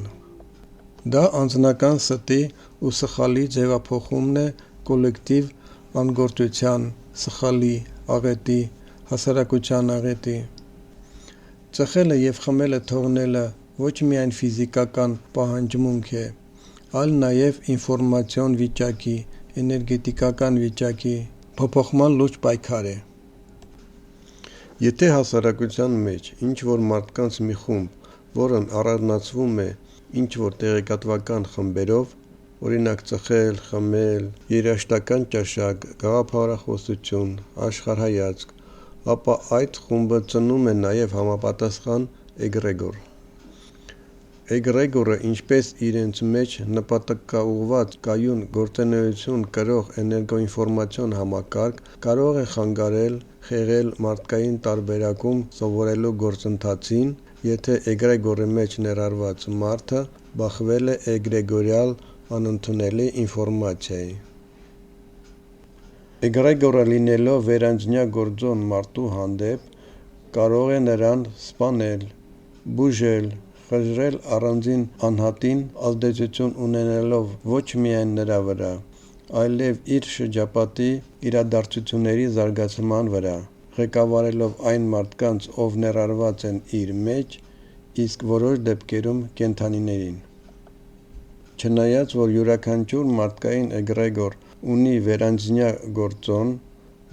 Դա անձնական ստի ու սխալի ձևափոխումն է կոլեկտիվ անգործության, սխալի, աղետի, հասարակության աղետի։ Ծխելը և խմելը թողնելը ոչ միայն ֆիզիկական պահանջմունք է, այլ նաև ինֆորմացիոն վիճակի, էներգետիկական վիճակի փոփոխման լուրջ պայքար է։ Եթե հասարակության մեջ ինչ-որ մարդկանց մի խումբ, որն առանձնացվում է ինչ-որ տեղեկատվական խմբերով, օրինակ ծխել, խմել, երաժշտական ճաշակ, գաղափարախոսություն, աշխարհայացք, ապա այդ խումբը ծնում է նաև համապատասխան էգրեգոր։ Էգրեգորը, ինչպես իրենց մեջ նպատակաուղղված կայուն գործունեություն կրող էներգոինֆորմացիոն համակարգ, կարող է խանգարել, խեղել մարդկային տարբերակում սովորելու գործընթացին, եթե էգրեգորի մեջ ներառված մարդը բախվել է էգրեգորիալ անընդունելի ինֆորմացիայի։ Էգրեգորը լինելով վերանձնյա գործոն մարդու հանդեպ, կարող է նրան սպանել, բուժել, խժռել առանձին անհատին ազդեցություն ունենալով ոչ միայն նրա վրա, այլև իր շրջապատի իրադարձությունների զարգացման վրա, ղեկավարելով այն մարդկանց, ով ներառված են իր մեջ, իսկ որոշ դեպքերում կենդանիներին։ Չնայած, որ յուրաքանչյուր մարդկային էգրեգոր ունի վերանձնյա գործոն,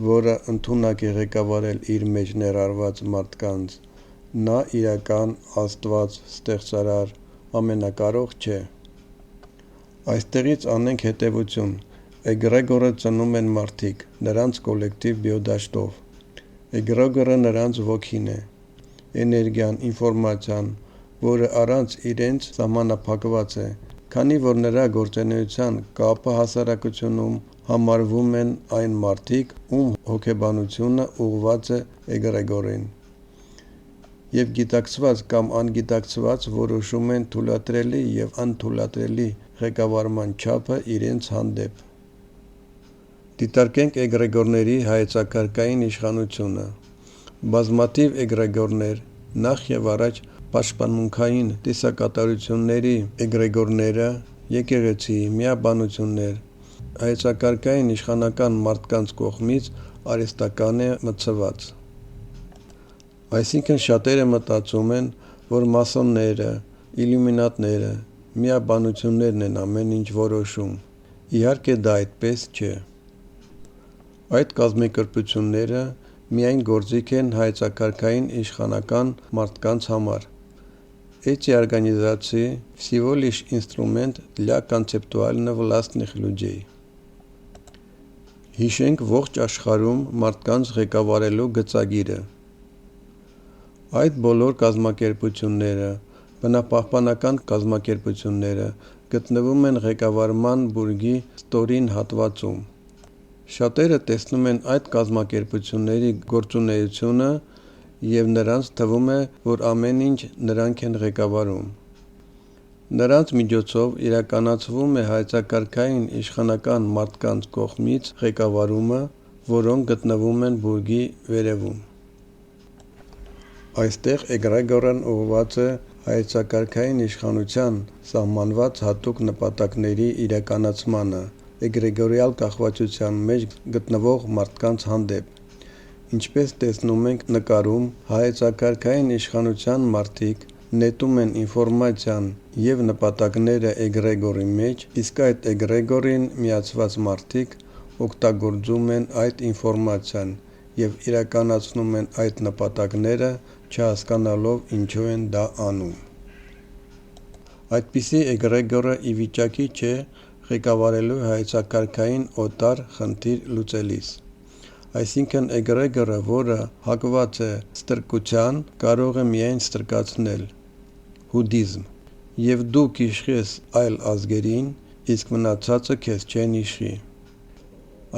որը ընդունակ է ղեկավարել իր մեջ ներառված մարդկանց, նա իրական Աստված, ստեղծարար, ամենակարող չէ։ Այստեղից անենք հետևություն. էգրեգորը ծնում են մարդիկ, նրանց կոլեկտիվ բիոդաշտով։ Էգրեգորը նրանց ոգին է, էներգիան, ինֆորմացիան, որը առանց իրենց սահմանափակված է, քանի որ նրա գործունեության կապը հասարակությունում համարվում են այն մարդիկ, ում հոգեբանությունը ուղղված է էգրեգորին, և գիտակցված կամ անգիտակցված որոշում են թույլատրելի և անթույլատրելի ղեկավարման չափը իրենց հանդեպ։ Դիտարկենք էգրեգորների հայեցակարգային իշխանությունը։ Բազմաթիվ էգրեգորներ, նախ եւ առաջ պաշտպանմունքային տեսակատարությունների էգրեգորները, եկեղեցի, միաբանություններ, հայեցակարգային իշխանական մարդկանց կողմից արհեստական է մցված։ Այսինքն շատերը մտածում են, որ մասոնները, իլյումինատները, միաբանություններն են ամեն ինչ որոշում։ Իհարկե դա այդպես չէ։ Այդ կազմակերպությունները միայն գործիք են հայեցակարգային իշխանական մարդկանց համար։ Эти организации всего лишь инструмент для концептуальной властных людей։ Հիշենք ողջ աշխարհում մարդկանց ղեկավարելու գծագիրը։ Այդ բոլոր կազմակերպությունները, բնապահպանական կազմակերպությունները գտնվում են ղեկավարման բուրգի ստորին հատվածում։ Շատերը տեսնում են այդ կազմակերպությունների գործունեությունը և նրանց թվում է, որ ամեն ինչ նրանք են ղեկավարում։ Նրանց միջոցով իրականացվում է հայեցակարգային իշխանական մարդկանց կողմից ղեկավարումը, որոնք գտնվում են բուրգի վերևում։ Այստեղ էգրեգորն ուղղված է հայեցակարգային իշխանության սահմանված հատուկ նպատակների իրականացմանը էգրեգորիալ կախվածության մեջ գտնվող մարդկանց հանդեպ։ Ինչպես տեսնում ենք նկարում, հայեցակարգային իշխանության մարդիկ նետում են ինֆորմացիան և նպատակները էգրեգորի մեջ, իսկ այդ էգրեգորին միացված մարդիկ օգտագործում են այդ ինֆորմացիան և իրականացնում են այդ նպատակները, չհասկանալով ինչու են դա անում։ Այդպիսի էգրեգորը ի վիճակի չէ ղեկավարելու հայեցակարգային օտար խնդիր լուծելիս։ Այսինքն էգրեգորը, որը հակված է ստրկության, կարող է միայն ստրկացնել հուդիզմ, և դու կիշխես այլ ազգերին, իսկ մնացածը քեզ չեն իշխի։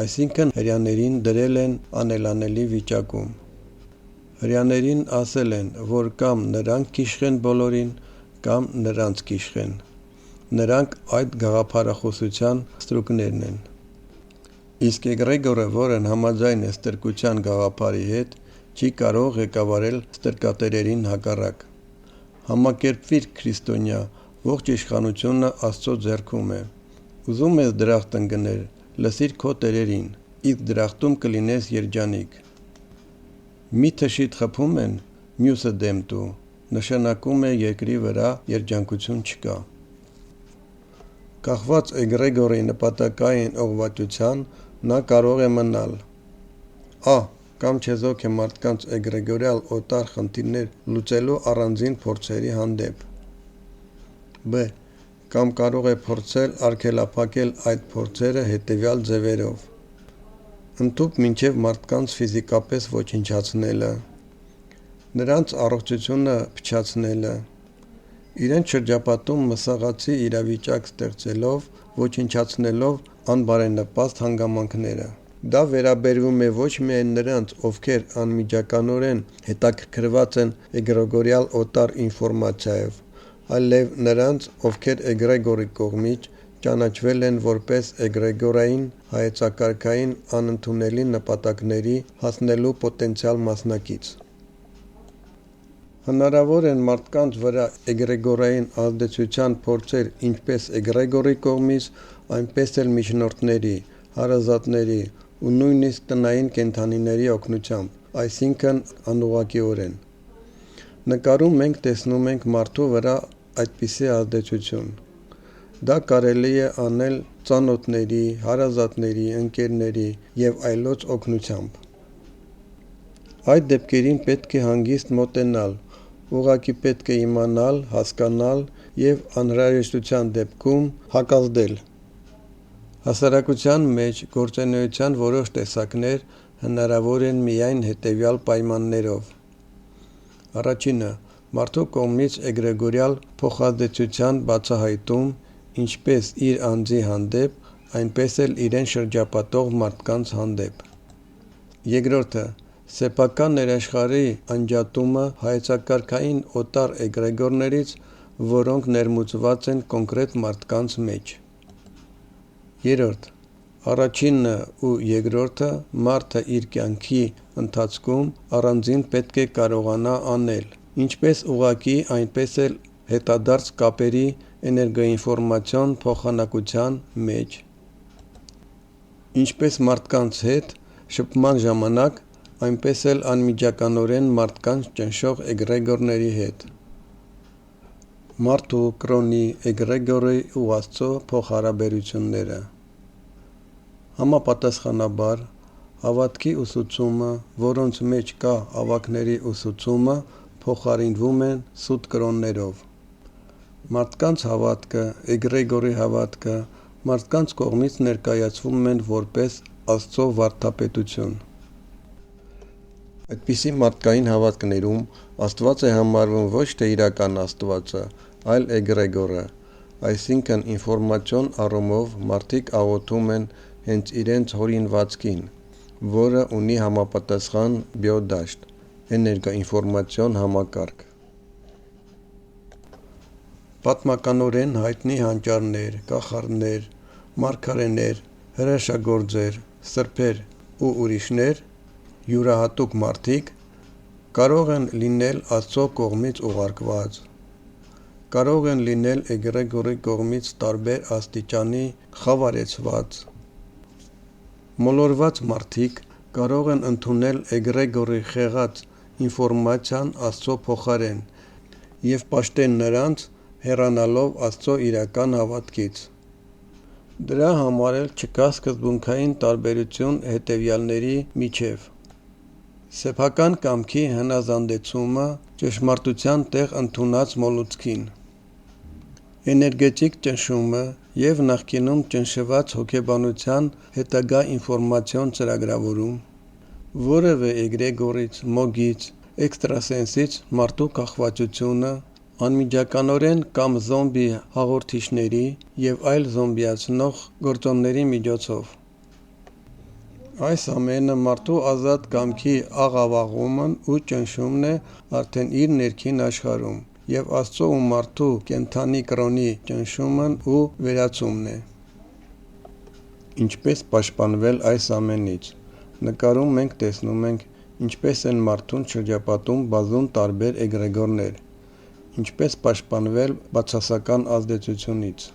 Այսինքն հրեաներին դրել են անելանելի վիճակում։ Հրեաներին ասել են, որ կամ նրանք կիշխեն բոլորին, կամ նրանց կիշխեն։ Նրանք այդ գաղափարախոսության ստրուկներն են։ Իսկ էգրեգորը, որն համաձայն է ստրկության գաղափարի հետ, չի կարող ղեկավարել ստրկատերերին հակառակ։ Համակերպվիր քրիստոնյա, ողջ իշխանությունը Աստծո ձեռքում է։ Ուզում ես դրախտ ընկնել, լսիր քո տերերին, իսկ դրախտում կլինես երջանիկ։ Մի թշիտ խփում են, մյուսը դեմ տու, նշանակում է երկրի վրա երջանկություն չկա։ Կախված էգրեգորի նպատակային ուղղվածության նա կարող է մնալ Ա. Կամ չեզոք է մարդկանց էգրեգորիալ օտար խնդիրներ լուծելու առանձին փորձերի հանդեպ։ Բ. Կամ կարող է փորձել արգելափակել այդ փորձերը հետևյալ ձևերով. ընդհուպ մինչև մարդկանց ֆիզիկապես ոչնչացնելը, նրանց առողջությունը փչացնելը, իրենց շրջապատում մսաղացի իրավիճակ ստեղծելով, ոչնչացնելով անբարենպաստ հանգամանքները։ Դա վերաբերվում է ոչ միայն նրանց, ովքեր անմիջականորեն հետաքրքրված են էգրեգորիալ օտար ինֆորմացիայով, այլև նրանց, ովքեր էգրեգորի կողմից ճանաչվել են որպես էգրեգորային հայեցակարգային անընդունելի նպատակների հասնելու պոտենցիալ մասնակից։ Հնարավոր են մարդկանց վրա էգրեգորային ազդեցության փորձեր ինչպես էգրեգորի կողմից, այնպես էլ միջնորդների, հարազատների ու նույնիսկ տնային կենդանիների օգնությամբ, այսինքն անուղղակիորեն։ Նկարում մենք տեսնում ենք մարդու վրա այդպիսի ազդեցություն։ Դա կարելի է անել ծանոթների, հարազատների, ընկերների և այլոց օգնությամբ։ Այդ դեպքերին պետք է հանգիստ մոտենալ, ուղղակի պետք է իմանալ, հասկանալ և անհրաժեշտության դեպքում հակազդել։ Հասարակության մեջ գործունեության որոշ տեսակներ հնարավոր են միայն հետևյալ պայմաններով. Առաջինը՝ մարդու կողմից էգրեգորիալ փոխազդեցության բացահայտում ինչպես իր անձի հանդեպ, այնպես էլ իրեն շրջապատող մարդկանց հանդեպ։ Երկրորդը՝ սեփական ներաշխարհի անջատումը հայեցակարգային օտար էգրեգորներից, որոնք ներմուծված են կոնկրետ մարդկանց մեջ։ Երրորդ. Առաջինը ու երկրորդը մարդը իր կյանքի ընթացքում առանձին պետք է կարողանա անել, ինչպես ուղղակի, այնպես էլ հետադարձ կապերի էներգոինֆորմացիոն փոխանակության մեջ, ինչպես մարդկանց հետ շփման ժամանակ, այնպես էլ անմիջականորեն մարդկանց ճնշող էգրեգորների հետ։ Մարդու, կրոնի, էգրեգորի ու Աստծո փոխհարաբերությունները։ Համապատասխանաբար, հավատքի ուսուցումը, որոնց մեջ կա ավագների ուսուցումը, փոխարինվում են սուտ կրոններով։ Մարդկանց հավատքը, էգրեգորի հավատքը մարդկանց կողմից ներկայացվում են որպես Աստծո վարդապետություն։ Այդպիսի մարդկային հավատքներում Աստված է համարվում ոչ թե իրական Աստվածը, այլ էգրեգորը, այսինքն ինֆորմացիոն առումով մարդիկ աղոթում են հենց իրենց հորինվածքին, որը ունի համապատասխան բիոդաշտ, էներգոինֆորմացիոն համակարգ։ Պատմականորեն հայտնի հանճարներ, կախարդներ, մարգարեներ, հրաշագործեր, սրբեր ու ուրիշներ, յուրահատուկ մարդիկ կարող են լինել Աստծո կողմից ուղարկված, կարող են լինել էգրեգորի կողմից տարբեր աստիճանի խավարեցված։ Մոլորված մարդիկ կարող են ընդունել էգրեգորի խեղած ինֆորմացիան Աստծո փոխարեն և պաշտել նրանց, հեռանալով Աստծո իրական հավատքից։ Դրա համար էլ չկա սկզբունքային տարբերություն հետևյալների միջև. սեփական կամքի հնազանդեցումը ճշմարտության տեղ ընդունած մոլուցքին, էներգետիկ ճնշումը և նախկինում ճնշված հոգեբանության հետագա ինֆորմացիոն ծրագրավորում, որևէ էգրեգորից, մոգից, էքստրասենսից մարդու կախվածությունը, անմիջականորեն կամ զոմբի հաղորդիչների և այլ զոմբիացնող գործոնների միջոցով։ Այս ամենը մարդու ազատ կամքի աղավաղումն ու ճնշումն է արդեն իր ներքին աշխարհում և Աստծո ու մարդու կենդանի կրոնի ճնշումն ու վերացումն է։ Ինչպես պաշտպանվել այս ամենից։ Նկարում մենք տեսնում ենք, ինչպես են մարդուն շրջապատում բազում տարբեր էգրեգորներ, ինչպես պաշտպանվել բացասական ազդեցությունից։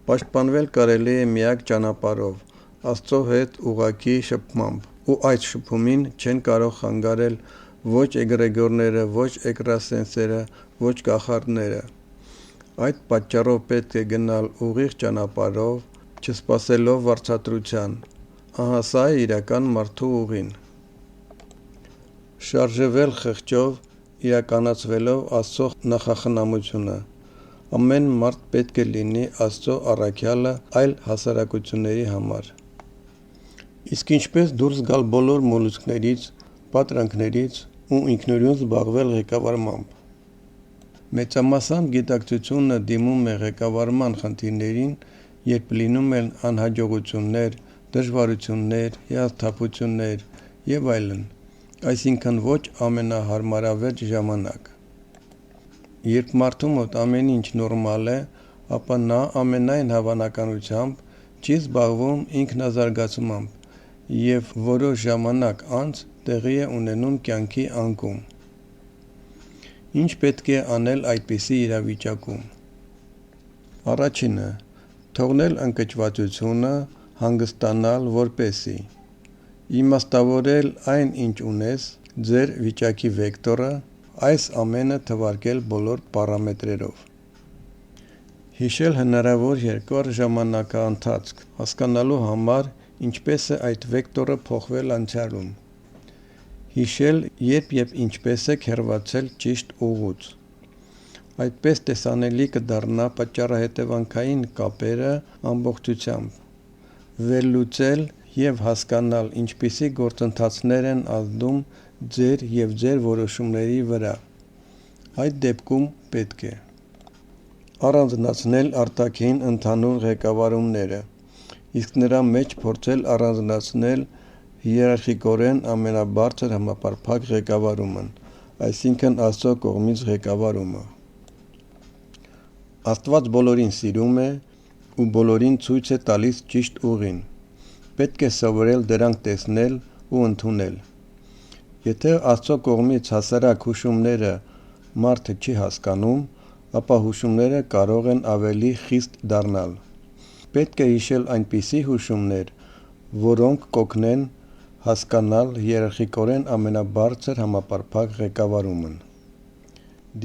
Պաշտպանվել կարելի է միակ ճանապարհով՝ Աստծո հետ ուղղակի շփմամբ, ու այդ շփումին չեն կարող խանգարել ոչ էգրեգորները, ոչ էքստրասենսները, ոչ կախարդները։ Այդ պատճառով պետք է գնալ ուղիղ ճանապարհով, չսպասելով վարձատրության։ Ահա սա է իրական մարդու ուղին։ Շարժվել խղճով, իրականացվելով Աստծո նախախնամությունը։ Ամեն մարդ պետք է լինի Աստծո առաքյալը այլ հասարակությունների համար։ Իսկ ինչպես դուրս գալ բոլոր մոլուցքներից, պատրանքներից ու ինքնուրույն զբաղվել ղեկավարմամբ։ Մեծամասամբ գիտակցությունը դիմում է ղեկավարման խնդիրներին, երբ լինում են անհաջողություններ, դժվարություններ, հիասթափություններ և այլն, այսինքն ոչ ամենահարմարավետ ժամանակ։ Երբ մարդու մոտ ամեն ինչ նորմալ է, ապա նա ամենայն հավանականությամբ չի զբաղվում ինքնազարգացմամբ և որոշ ժամանակ անց տեղի է ունենում կյանքի անկում։ Ինչ պետք է անել այդպիսի իրավիճակում։ Առաջինը՝ թողնել ընկճվածությունը, հանգստանալ, որպեսզի իմաստավորել այն, ինչ ունես, ձեր վիճակի վեկտորը, այս ամենը թվարկել բոլոր պարամետրերով։ Հիշել հնարավոր երկար ժամանակաընթացք, հասկանալու համար, ինչպես է այդ վեկտորը փոխվել անցյալում։ Հիշել, երբ և ինչպես եք հեռացել ճիշտ ուղուց։ Այդպես տեսանելի կդառնա պատճառահետևանքային կապերը ամբողջությամբ։ Վերլուծել և հասկանալ, ինչպիսի գործընթացներ են ազդում ձեր և ձեր որոշումների վրա։ Այդ դեպքում պետք է առանձնացնել արտաքին ընդհանուր ղեկավարումները, իսկ նրա մեջ փորձել առանձնացնել հիերարխիկորեն ամենաբարձր համապարփակ ղեկավարումն, այսինքն Աստծո կողմից ղեկավարումը։ Աստված բոլորին սիրում է ու բոլորին ցույց է տալիս ճիշտ ուղին։ Պետք է սովորել դրանք տեսնել ու ընդունել։ Եթե Աստծո կողմից հասարակ հուշումները մարդը չի հասկանում, ապա հուշումները կարող են ավելի խիստ դառնալ։ Պետք է հիշել այնպիսի հուշումներ, որոնք կօգնեն հասկանալ հիերարխիկորեն ամենաբարձր համապարփակ ղեկավարումն։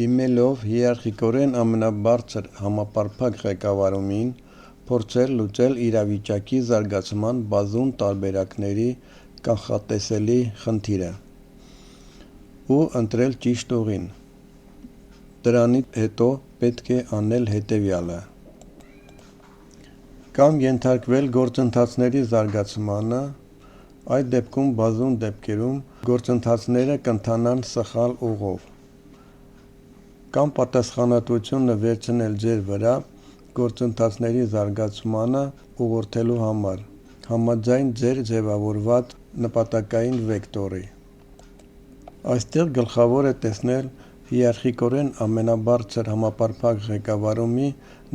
Դիմելով հիերարխիկորեն ամենաբարձր համապարփակ ղեկավարումին, փորձել լուծել իրավիճակի զարգացման բազում տարբերակների կանխատեսելի խնդիրը ու ընտրել ճիշտ ուղին։ Դրանից հետո պետք է անել հետևյալը. կամ ենթարկվել գործընթացների զարգացմանը, այդ դեպքում բազում դեպքերում գործընթացները կընթանան սխալ ուղով, կամ պատասխանատվությունը վերցնել ձեր վրա գործընթացների զարգացմանը ուղղորդելու համար, համաձայն ձեր ձևավորված նպատակային վեկտորի։ Այստեղ գլխավոր է տեսնել հիերարխիկորեն ամենաբարձր համապարփակ ղեկավարումի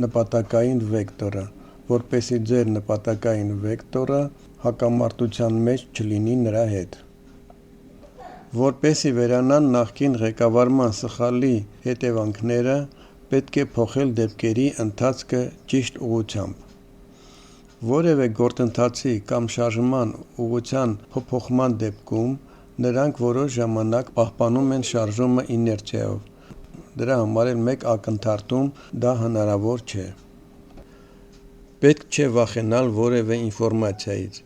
նպատակային վեկտորը, որպեսզի ձեր նպատակային վեկտորը հակամարտության մեջ չլինի նրա հետ։ Որպեսզի վերանան նախկին ղեկավարման սխալի հետևանքները, պետք է փոխել դեպքերի ընթացքը ճիշտ ուղղությամբ։ Որևէ գործընթացի կամ շարժման ուղղության փոփոխման դեպքում նրանք որոշ ժամանակ պահպանում են շարժումը իներցիայով։ Դրա համար էլ մեկ ակնթարթում դա հնարավոր չէ։ Պետք չէ վախենալ որևէ ինֆորմացիայից։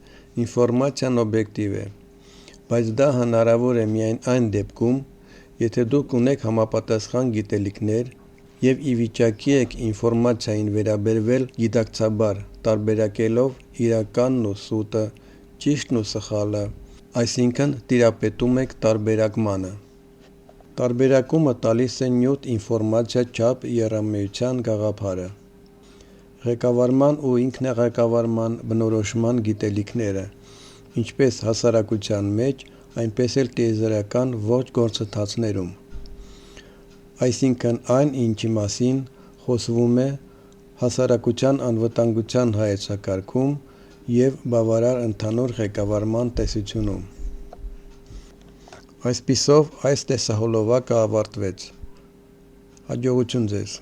Ինֆորմացիան օբյեկտիվ է, բայց դա հնարավոր է միայն այն դեպքում, եթե դուք ունեք համապատասխան գիտելիքներ և ի վիճակի եք ինֆորմացիային վերաբերվել գիտակցաբար, տարբերակելով իրականն ու սուտը, ճիշտն ու սխալը, այսինքն տիրապետում եք տարբերակմանը։ Տարբերակումը տալիս է նյութ ինֆորմացիա չափ եռամեության գաղափարը։ Ղեկավարման ու ինքնաղեկավարման բնորոշման գիտելիքները, ինչպես հասարակության մեջ, այնպես էլ տիեզերական ողջ գործընթացներում։ Այսինքն այն, ինչի մասին խոսվում է հասարակության անվտանգության հայեցակարգում և բավարար ընդհանուր ղեկավարման տեսությունում։ Այսպիսով այս տեսահոլովակը ավարտվեց։ Հաջողություն ձեզ։